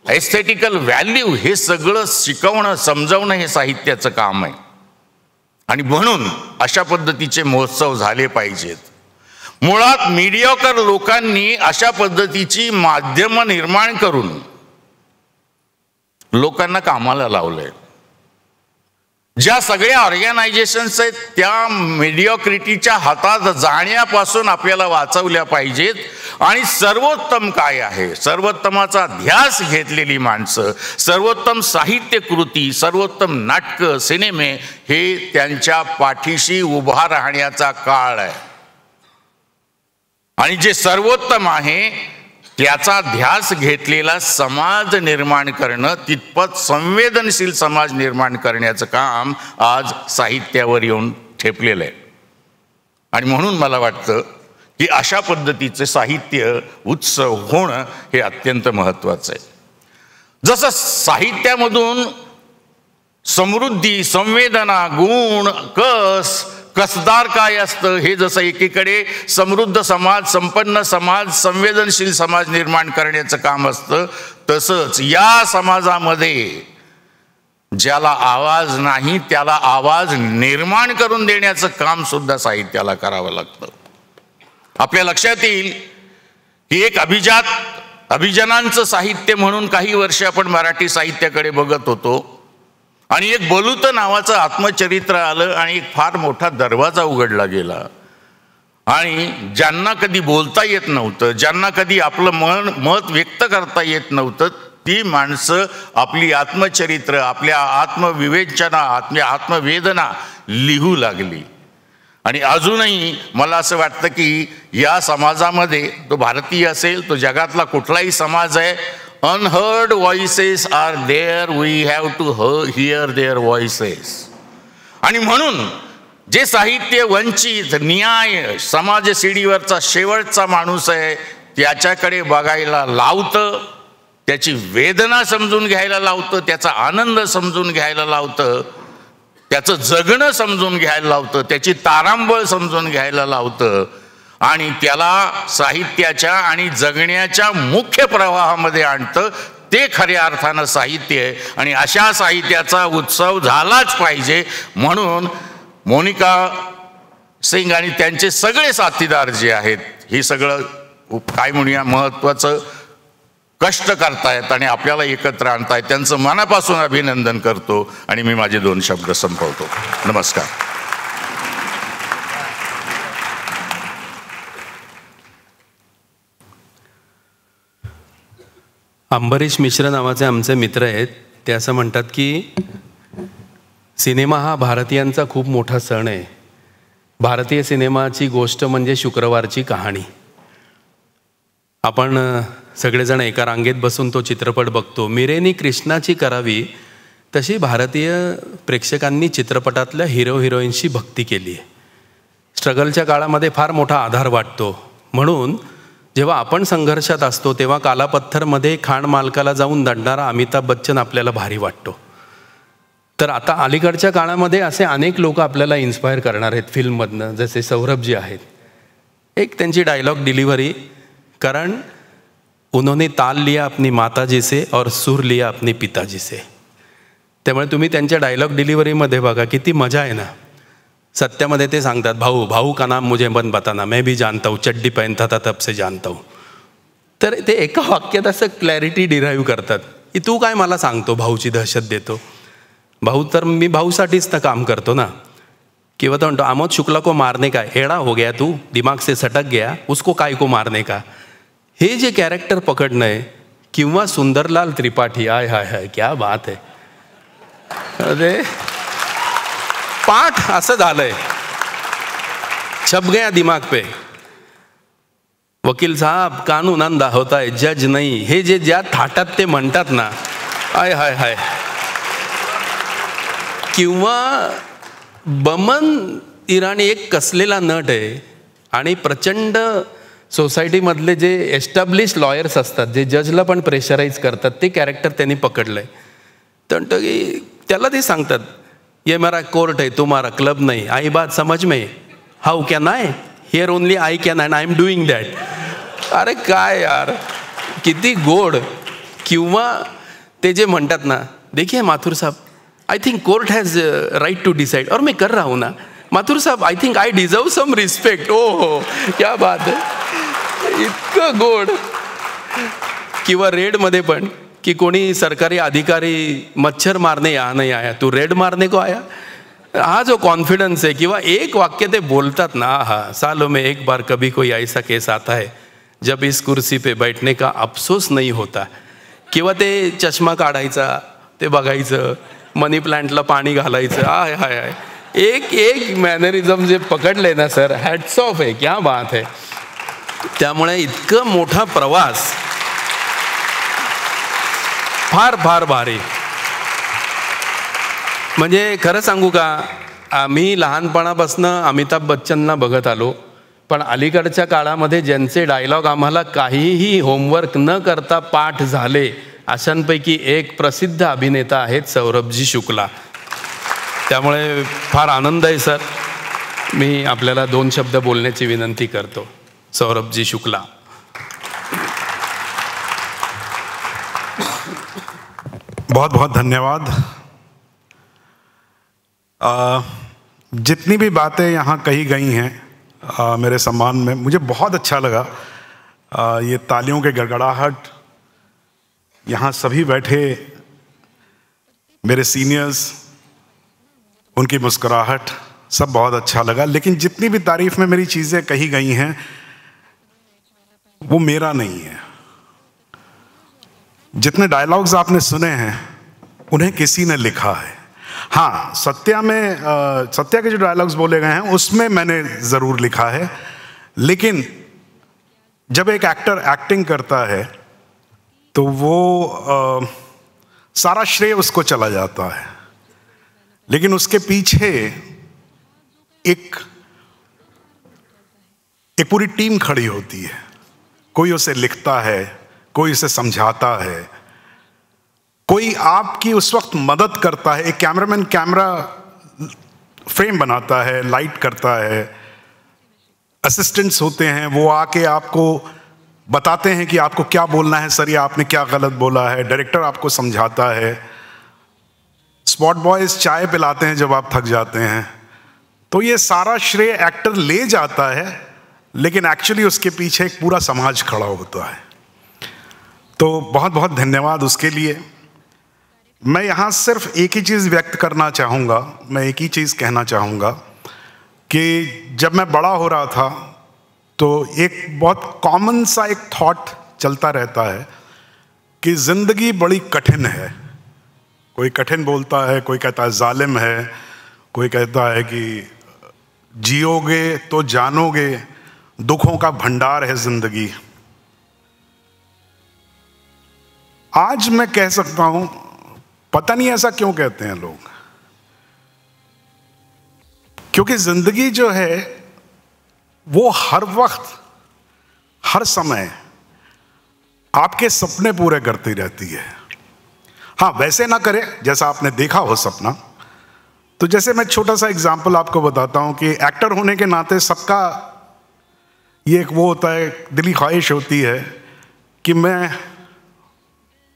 एस्थेटिकल व्हॅल्यू हे सगळं शिकवणं, समजावणं हे साहित्याचं काम आहे. आणि म्हणून अशा पद्धतीचे महोत्सव झाले पाहिजेत. मुळात मीडियोकर लोकांनी अशा पद्धतीची माध्यमं निर्माण करून लोकांना कामाला लावलंय. ज्या सगळ्या ऑर्गनायझेशन्स आहेत त्या मीडियोक्रिटीच्या हातात जाण्यापासून आपल्याला वाचवल्या पाहिजेत. आणि सर्वोत्तम काय आहे, सर्वोत्तमाचा ध्यास घेतलेली माणसं, सर्वोत्तम साहित्य कृती, सर्वोत्तम नाटकं, सिनेमे हे त्यांच्या पाठीशी उभा राहण्याचा काळ आहे. आणि जे सर्वोत्तम आहे त्याचा ध्यास घेतलेला समाज निर्माण करणं, तितपत संवेदनशील समाज निर्माण करण्याचं काम आज साहित्यावर येऊन ठेपलेलं आहे. आणि म्हणून मला वाटतं की अशा पद्धतीचे साहित्य उत्सव होणं हे अत्यंत महत्त्वाचं आहे. जसं साहित्यामधून समृद्धी, संवेदना, गुण, कसदार काय असतं हे जसं एकीकडे समृद्ध समाज, संपन्न समाज, संवेदनशील समाज निर्माण करण्याचं काम असतं, तसंच या समाजामध्ये ज्याला आवाज नाही त्याला आवाज निर्माण करून देण्याचं काम सुद्धा साहित्याला करावं लागतं. आपल्या लक्षात येईल की एक अभिजनांचं साहित्य म्हणून काही वर्ष आपण मराठी साहित्याकडे बघत होतो, आणि एक बलूत नावाचं आत्मचरित्र आलं आणि एक फार मोठा दरवाजा उघडला गेला. आणि ज्यांना कधी बोलता येत नव्हतं, ज्यांना कधी आपलं मत व्यक्त करता येत नव्हतं, ती माणसं आपली आत्मचरित्र, आपल्या आत्मविवेचना, आपल्या आत्मवेदना लिहू लागली. आणि अजूनही मला असं वाटतं की या समाजामध्ये, तो भारतीय असेल तो जगातला कुठलाही समाज आहे, unheard voices are there, we have to hear their voices. आणि म्हणून जे साहित्य वंचित, न्याय, समाज शिडीवरचा शेवटचा माणूस आहे त्याच्याकडे बघायला लावतं, त्याची वेदना समजून घ्यायला लावतं, त्याचा आनंद समजून घ्यायला लावतं, त्याचं जगणं समजून घ्यायला लावतं, त्याची तारांबळ समजून घ्यायला लावतं, आणि त्याला साहित्याच्या आणि जगण्याच्या मुख्य प्रवाहामध्ये आणतं. ते खऱ्या अर्थानं साहित्य आहे. आणि अशा साहित्याचा उत्सव झालाच पाहिजे. म्हणून मोनिका सिंग आणि त्यांचे सगळे साथीदार जे आहेत, हे सगळं काय म्हणूया महत्त्वाचं कष्ट करतायत आणि आपल्याला एकत्र आणतायत. त्यांचं मनापासून अभिनंदन करतो आणि मी माझे 2 शब्द संपवतो. नमस्कार. अंबरीश मिश्र नावाचे आमचे मित्र आहेत. ते असं म्हणतात की सिनेमा हा भारतीयांचा खूप मोठा सण आहे. भारतीय सिनेमाची गोष्ट म्हणजे शुक्रवारची कहाणी. आपण सगळेजण एका रांगेत बसून तो चित्रपट बघतो. मिरेनी कृष्णाची करावी तशी भारतीय प्रेक्षकांनी चित्रपटातल्या हिरो हिरोईनशी भक्ती केली आहे. स्ट्रगलच्या काळामध्ये फार मोठा आधार वाटतो. म्हणून जेव्हा आपण संघर्षात असतो तेव्हा कालापत्थरमध्ये खाण मालकाला जाऊन दंडणारा अमिताभ बच्चन आपल्याला भारी वाटतो. तर आता अलीकडच्या काळामध्ये असे अनेक लोक आपल्याला इन्स्पायर करणार आहेत फिल्ममधनं, जसे सौरभजी आहेत. एक त्यांची डायलॉग डिलिव्हरी, कारण उन्होंने ताल लिया अपनी माताजी से और सूर लिया अपने पिताजी से. त्यामुळे तुम्ही त्यांच्या डायलॉग डिलिव्हरीमध्ये बघा किती मजा आहे ना. सत्यामध्ये ते सांगतात, भाऊ भाऊ का नाम मुझे मत बताना, मैं भी जानता हूँ, चड्डी पहनता था तब से जानता हूँ. तर ते एका वाक्यात असं क्लॅरिटी डिराईव्ह करतात की तू काय मला सांगतो, भाऊची दहशत देतो. भाऊ तर मी भाऊसाठीच तर काम करतो ना. किंवा तो म्हणतो आमोद शुक्ला को मारने का, एड़ा हो गया तू, दिमाग से सटक गया, उसको काय को मारने का. हे जे कॅरेक्टर पकडणं आहे. किंवा सुंदरलाल त्रिपाठी, आय हाय हाय क्या बात आहे. अरे पाठ असं झालंय, छप गया दिमाग पे. वकील साहब कानून अंधा होता है जज नाही, हे जे ज्या थाटात ते म्हणतात ना, आय हाय हाय. किंवा बमन इराणी एक कसलेला नट आहे आणि प्रचंड सोसायटीमधले जे एस्टॅब्लिश लॉयर्स असतात, जे जजला पण प्रेशराईज करतात, ते कॅरेक्टर त्यांनी पकडलं आहे. तर म्हणतो की त्याला ते सांगतात, ये मेरा कोर्ट है तुम्हारा क्लब नहीं, आई बात समझ में, how can I, here only I can and I am doing that. अरे काय यार, किती गोड. किंवा ते जे म्हणतात ना, देखिए Mathur sahab, I think court has right to decide, और मैं कर रहा हूँ ना. Mathur sahab I think I deserve some respect. ओ हो क्या बात आहे, इतकं गोड. किंवा रेडमध्ये पण की कोणी सरकारी अधिकारी मच्छर मारने यहाँ नहीं आया, तू रेड मारने को आया. हा जो कॉन्फिडन्स आहे. किंवा एक वाक्य ते बोलतात ना, हा सालों में एक बार कभी कोई ऐसा केस आता है जब इस कुर्सी पे बैठने का अफसोस नहीं होता. किंवा ते चष्मा काढायचा, ते बघायचं, मनी प्लांटला पाणी घालायचं, आय हाय हाय. एक एक मॅनरिझम जे पकडले ना सर, हॅट्स ऑफ आहे, क्या बात आहे. त्यामुळे इतकं मोठा प्रवास फार फार भारी. म्हणजे खरं सांगू का, आम्ही लहानपणापासून अमिताभ बच्चनना बघत आलो, पण अलीकडच्या काळामध्ये ज्यांचे डायलॉग आम्हाला काहीही होमवर्क न करता पाठ झाले, अशांपैकी एक प्रसिद्ध अभिनेता आहेत सौरभजी शुक्ला. त्यामुळे फार आनंद आहे सर. मी आपल्याला 2 शब्द बोलण्याची विनंती करतो. सौरभजी शुक्ला. बहुत बहुत धन्यवाद. जितनी भी बातें यहाँ कही गई हैं मेरे सम्मान में, मुझे बहुत अच्छा लगा. ये तालियों के गड़गड़ाहट, यहाँ सभी बैठे मेरे सीनियर्स, उनकी मुस्कुराहट, सब बहुत अच्छा लगा. लेकिन जितनी भी तारीफ में मेरी चीज़ें कही गई हैं वो मेरा नहीं है. जितने डायलॉग्स आपने सुने हैं उन्हें किसी ने लिखा है. हाँ, सत्या के जो डायलॉग्स बोले गए हैं उसमें मैंने ज़रूर लिखा है. लेकिन जब एक एक्टर एक्टिंग करता है तो वो सारा श्रेय उसको चला जाता है. लेकिन उसके पीछे एक पूरी टीम खड़ी होती है. कोई उसे लिखता है, कोई उसे समझाता है, कोई आपकी उस वक्त मदद करता है. एक कैमरामैन कैमरा फ्रेम बनाता है, लाइट करता है, असिस्टेंट्स होते हैं, वो आके आपको बताते हैं कि आपको क्या बोलना है सर, या आपने क्या गलत बोला है. डायरेक्टर आपको समझाता है. स्पॉट बॉयज चाय पिलाते हैं जब आप थक जाते हैं. तो ये सारा श्रेय एक्टर ले जाता है, लेकिन एक्चुअली उसके पीछे एक पूरा समाज खड़ा होता है. तो बहुत बहुत धन्यवाद उसके लिए. मैं यहाँ सिर्फ एक ही चीज़ व्यक्त करना चाहूँगा, मैं एक ही चीज़ कहना चाहूँगा कि जब मैं बड़ा हो रहा था तो एक बहुत कॉमन सा एक थॉट चलता रहता है कि जिंदगी बड़ी कठिन है। कोई कठिन बोलता है, कोई कहता है जालिम है, कोई कहता है कि जियोगे तो जानोगे, दुखों का भंडार है जिंदगी। आज मैं कह सकता हूं, पता नहीं ऐसा क्यों कहते हैं लोग, क्योंकि जिंदगी जो है वो हर वक्त हर समय आपके सपने पूरे करती रहती है। हाँ, वैसे ना करे जैसा आपने देखा हो सपना। तो जैसे मैं छोटा सा एग्जाम्पल आपको बताता हूं कि एक्टर होने के नाते सबका ये एक वो होता है, दिली ख्वाहिश होती है कि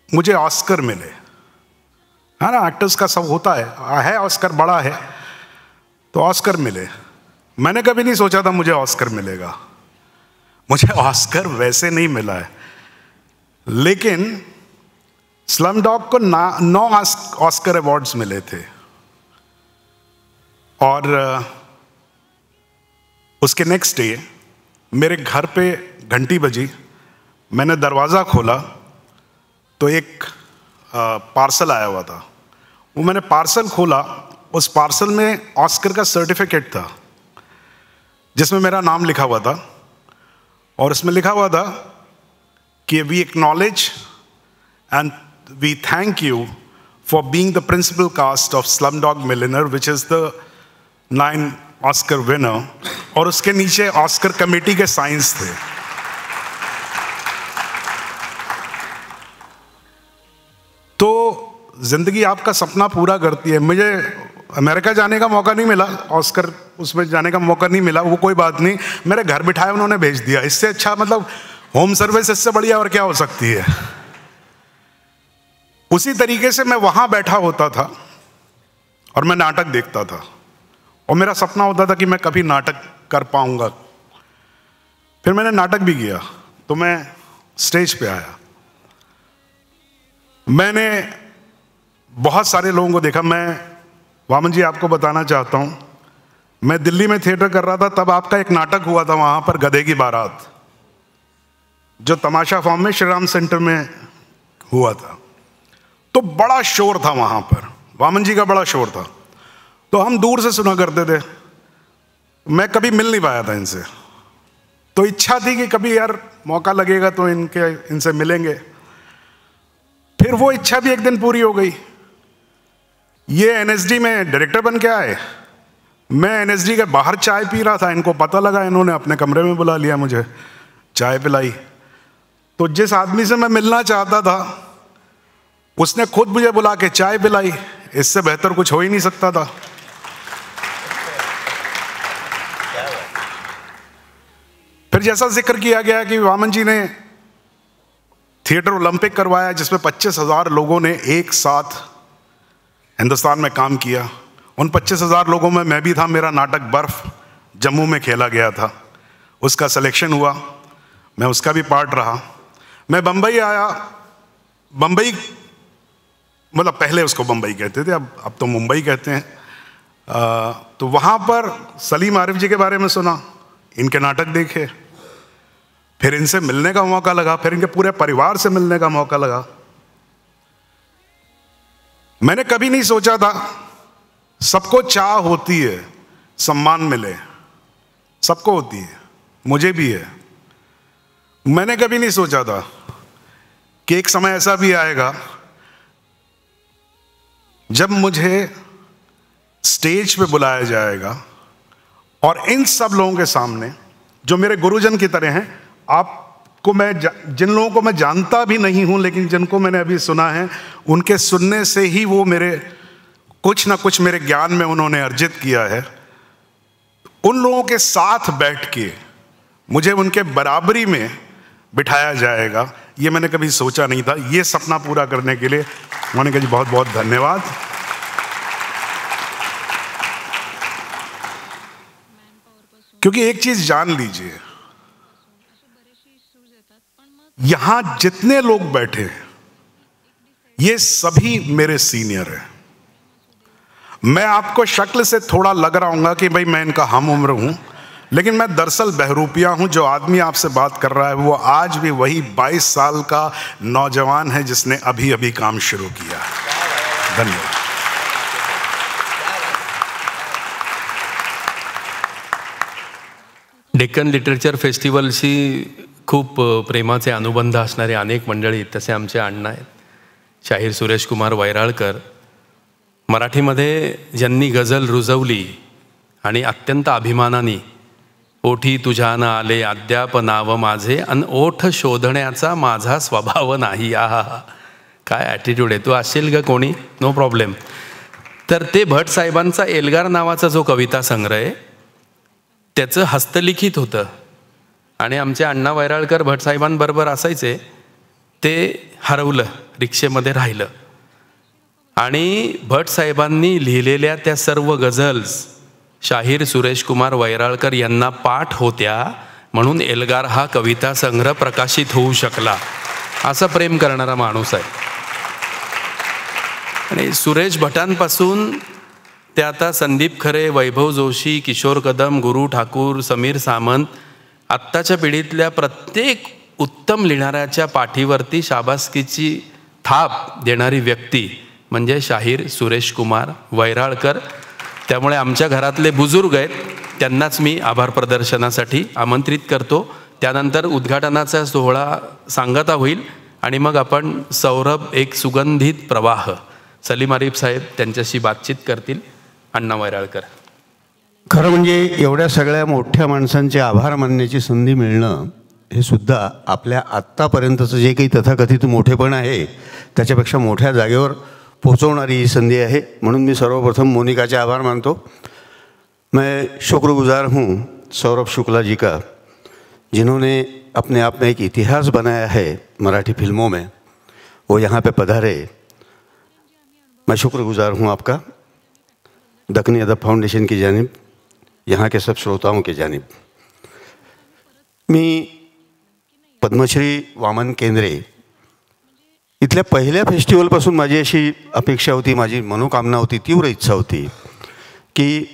मुझे ऑस्कर मिले, है ना। एक्टर्स का सब होता है ऑस्कर बड़ा है तो ऑस्कर मिले। मैंने कभी नहीं सोचा था मुझे ऑस्कर मिलेगा। मुझे ऑस्कर वैसे नहीं मिला है, लेकिन स्लम डॉग को 9 ऑस्कर अवार्ड्स मिले थे। और उसके नेक्स्ट डे मेरे घर पे घंटी बजी, मैंने दरवाज़ा खोला तो एक पार्सल आया हुआ था। वो मैंने पार्सल खोला, उस पार्सल में ऑस्कर का सर्टिफिकेट था जिसमें मेरा नाम लिखा हुआ था, और उसमें लिखा हुआ था कि we acknowledge and we thank you for being the principal cast of Slumdog Millionaire which is the 9 Oscar winner. और उसके नीचे ऑस्कर कमेटी के साइंस थे। तो जिंदगी आपका सपना पूरा करती है। मुझे अमेरिका जाने का मौका नहीं मिला, ऑस्कर उसमें जाने का मौका नहीं मिला, वो कोई बात नहीं, मेरे घर बिठाए उन्होंने भेज दिया। इससे अच्छा मतलब होम सर्विस इससे बढ़िया और क्या हो सकती है। उसी तरीके से मैं वहां बैठा होता था और मैं नाटक देखता था, और मेरा सपना होता था कि मैं कभी नाटक कर पाऊंगा। फिर मैंने नाटक भी किया, तो मैं स्टेज पे आया, मैंने बहुत सारे लोगों को देखा। मैं वामन जी आपको बताना चाहता हूं, मैं दिल्ली में थिएटर कर रहा था, तब आपका एक नाटक हुआ था वहां पर, गधे की बारात, जो तमाशा फॉर्म में श्री राम सेंटर में हुआ था। तो बड़ा शोर था वहां पर, वामन जी का बड़ा शोर था। तो हम दूर से सुना करते थे, मैं कभी मिल नहीं पाया था इनसे। तो इच्छा थी कि कभी यार मौका लगेगा तो इनसे मिलेंगे। फिर वो इच्छा भी एक दिन पूरी हो गई। ये एनएसडी में डायरेक्टर बन के आए, मैं एनएसडी के बाहर चाय पी रहा था, इनको पता लगा, इन्होंने अपने कमरे में बुला लिया, मुझे चाय पिलाई। तो जिस आदमी से मैं मिलना चाहता था उसने खुद मुझे बुला के चाय पिलाई। इससे बेहतर कुछ हो ही नहीं सकता था। फिर जैसा जिक्र किया गया कि वामन जी ने थिएटर ओलंपिक करवाया, जिसमें 25,000 लोगों ने एक साथ हिंदुस्तान में काम किया। उन 25,000 लोगों में मैं भी था। मेरा नाटक बर्फ जम्मू में खेला गया था, उसका सिलेक्शन हुआ, मैं उसका भी पार्ट रहा। मैं बम्बई आया, बम्बई मतलब पहले उसको बम्बई कहते थे, अब तो मुंबई कहते हैं। तो वहाँ पर सलीम आरिफ जी के बारे में सुना, इनके नाटक देखे, फिर इनसे मिलने का मौका लगा, फिर इनके पूरे परिवार से मिलने का मौका लगा। मैंने कभी नहीं सोचा था, सबको चाह होती है सम्मान मिले, सबको होती है, मुझे भी है। मैंने कभी नहीं सोचा था कि एक समय ऐसा भी आएगा जब मुझे स्टेज पे बुलाया जाएगा और इन सब लोगों के सामने, जो मेरे गुरुजन की तरह हैं, आपको मैं जिन लोगों को मैं जानता भी नहीं हूं लेकिन जिनको मैंने अभी सुना है, उनके सुनने से ही वो मेरे कुछ ना कुछ मेरे ज्ञान में उन्होंने अर्जित किया है। उन लोगों के साथ बैठ के मुझे उनके बराबरी में बिठाया जाएगा, ये मैंने कभी सोचा नहीं था। ये सपना पूरा करने के लिए मोनिका जी बहुत बहुत धन्यवाद। क्योंकि एक चीज जान लीजिए, यहां जितने लोग बैठे हैं ये सभी मेरे सीनियर हैं। मैं आपको शक्ल से थोड़ा लग रहा हूंगा कि भाई मैं इनका हम उम्र हूं, लेकिन मैं दरअसल बहरूपिया हूं। जो आदमी आपसे बात कर रहा है वो आज भी वही 22 साल का नौजवान है जिसने अभी अभी काम शुरू किया है। धन्यवाद। डेक्कन लिटरेचर फेस्टिवलशी खूप प्रेमाचे अनुबंध असणारे अनेक मंडळी आहेत. तसे आमचे अण्णा आहेत शाहीर सुरेश कुमार वैराळकर. मराठीमध्ये ज्यांनी गझल रुजवली आणि अत्यंत अभिमानाने ओठी तुझ्यानं आले अद्याप नाव माझे अन ओठ शोधण्याचा माझा स्वभाव नाही. आहा, काय ॲटिट्यूड आहे. तू असेल का कोणी, नो प्रॉब्लेम. तर ते भट साहेबांचा एल्गार नावाचा जो कविता संग्रह आहे त्याचं हस्तलिखित होतं आणि आमचे अण्णा वैराळकर भट साहेबांबरोबर असायचे. ते हरवलं, रिक्षेमध्ये राहिलं आणि भट साहेबांनी लिहिलेल्या त्या सर्व गझल्स शाहीर सुरेश कुमार वैराळकर यांना पाठ होत्या म्हणून एल्गार हा कविता संग्रह प्रकाशित होऊ शकला. असा प्रेम करणारा माणूस आहे. आणि सुरेश भटांपासून ते आता संदीप खरे, वैभव जोशी, किशोर कदम, गुरु ठाकूर, समीर सामंत, आत्ताच्या पिढीतल्या प्रत्येक उत्तम लिहिणाऱ्याच्या पाठीवरती शाबासकीची थाप देणारी व्यक्ती म्हणजे शाहीर सुरेश कुमार वैराळकर. त्यामुळे आमच्या घरातले बुजुर्ग आहेत त्यांनाच मी आभार प्रदर्शनासाठी आमंत्रित करतो. त्यानंतर उद्घाटनाचा सोहळा सांगता होईल आणि मग आपण सौरभ एक सुगंधित प्रवाह सलीम आरिफ साहेब त्यांच्याशी बातचीत करतील. अण्णा वैराळकर. खरं म्हणजे एवढ्या सगळ्या मोठ्या माणसांचे आभार मानण्याची संधी मिळणं हे सुद्धा आपल्या आत्तापर्यंतचं जे काही तथाकथित मोठेपण आहे त्याच्यापेक्षा मोठ्या जागेवर पोचवणारी ही संधी आहे. म्हणून मी सर्वप्रथम मोनिकाचे आभार मानतो. मैं शुक्रगुजार हूँ सौरभ शुक्ला जी का, जिन्होंने अपने आप में एक इतिहास बनाया है मराठी फिल्मों में. वो यहाँ पे पधारे. मैं शुक्रगुजार हूँ आपका दक्कनी अदब फाउंडेशन की जानिब, यहाँ के सब श्रोताओं की जानिब. मी पद्मश्री वामन केंद्रे इथल्या पहिल्या फेस्टिवलपासून माझी अशी अपेक्षा होती, माझी मनोकामना होती, तीव्र इच्छा होती की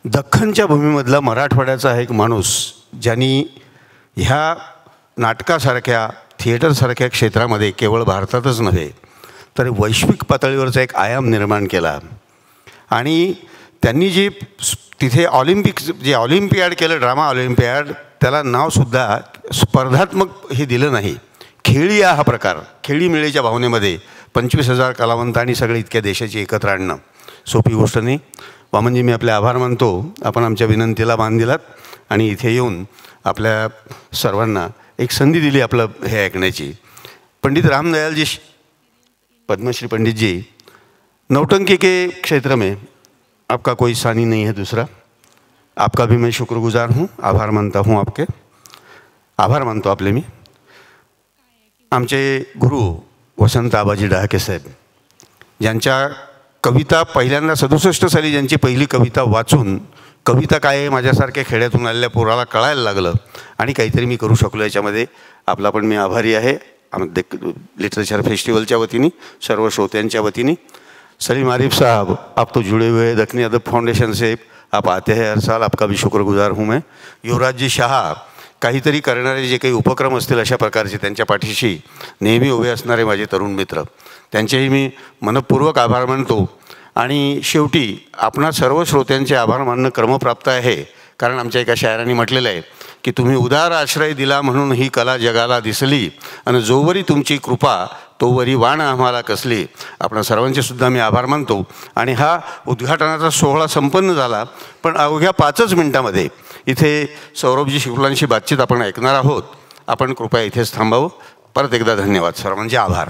दख्खनच्या भूमीमधला मराठवाड्याचा एक माणूस ज्यांनी ह्या नाटकासारख्या थिएटरसारख्या क्षेत्रामध्ये केवळ भारतातच नव्हे तर वैश्विक पातळीवरचा एक आयाम निर्माण केला. आणि त्यांनी जे तिथे ऑलिम्पियाड केलं, ड्रामा ऑलिम्पियाड, त्याला नावसुद्धा स्पर्धात्मक हे दिलं नाही. खेळी हा प्रकार, खेळी मिळेच्या भावनेमध्ये 25,000 कलावंत आणि सगळे इतक्या देशाची एकत्र आणणं सोपी गोष्ट नाही. वामनजी, मी आपले आभार मानतो. आपण आमच्या विनंतीला मान दिलात आणि इथे येऊन आपल्या सर्वांना एक संधी दिली आपलं हे ऐकण्याची. पंडित रामदयाल जी, पद्मश्री पंडित जी, नौटंकी के क्षेत्र में आपका कोई सानी नहीं है दूसरा. आपका भी मैं शुक्रगुजार हूँ, आभार मानता हूँ आपके. आभार मानतो आपले मी. आमचे गुरु वसंत आबाजी डहाके साहेब, ज्यांच्या कविता पहिल्यांदा 67 साली ज्यांची पहिली कविता वाचून कविता काय आहे माझ्यासारख्या खेड्यातून आलेल्या पोराला कळायला लागलं आणि काहीतरी मी करू शकलो. याच्यामध्ये आपला पण मी आभारी आहे. लिटरेचर फेस्टिवलच्या वतीने, सर्व श्रोत्यांच्या वतीने. सलीम आरिफ साहब, आप तो जुड़े हुए हैं दक्कनी अदब फाउंडेशन से, आप आते हैं हर साल, आपका भी शुक्रगुजार हूँ मैं. युवराजजी शाह, काहीतरी करणारे जे काही उपक्रम असतील अशा प्रकारचे त्यांच्या पाठीशी नेहमी उभे असणारे माझे तरुण मित्र, त्यांचेही मी मनपूर्वक आभार मानतो. आणि शेवटी आपणा सर्व श्रोत्यांचे आभार मानणं क्रमप्राप्त आहे. कारण आमच्या एका शायरांनी म्हटलेलं आहे की तुम्ही उदार आश्रय दिला म्हणून ही कला जगाला दिसली आणि जोवरी तुमची कृपा तोवरी वाण आम्हाला कसली. आपणा सर्वांचे सुद्धा मी आभार मानतो. आणि हा उद्घाटनाचा सोहळा संपन्न झाला, पण अवघ्या 5च मिनिटामध्ये इथे सौरभजी शुक्लांशी बातचीत आपण ऐकणार आहोत. आपण कृपया इथेच थांबावं. परत एकदा धन्यवाद सर्वांचे आभार.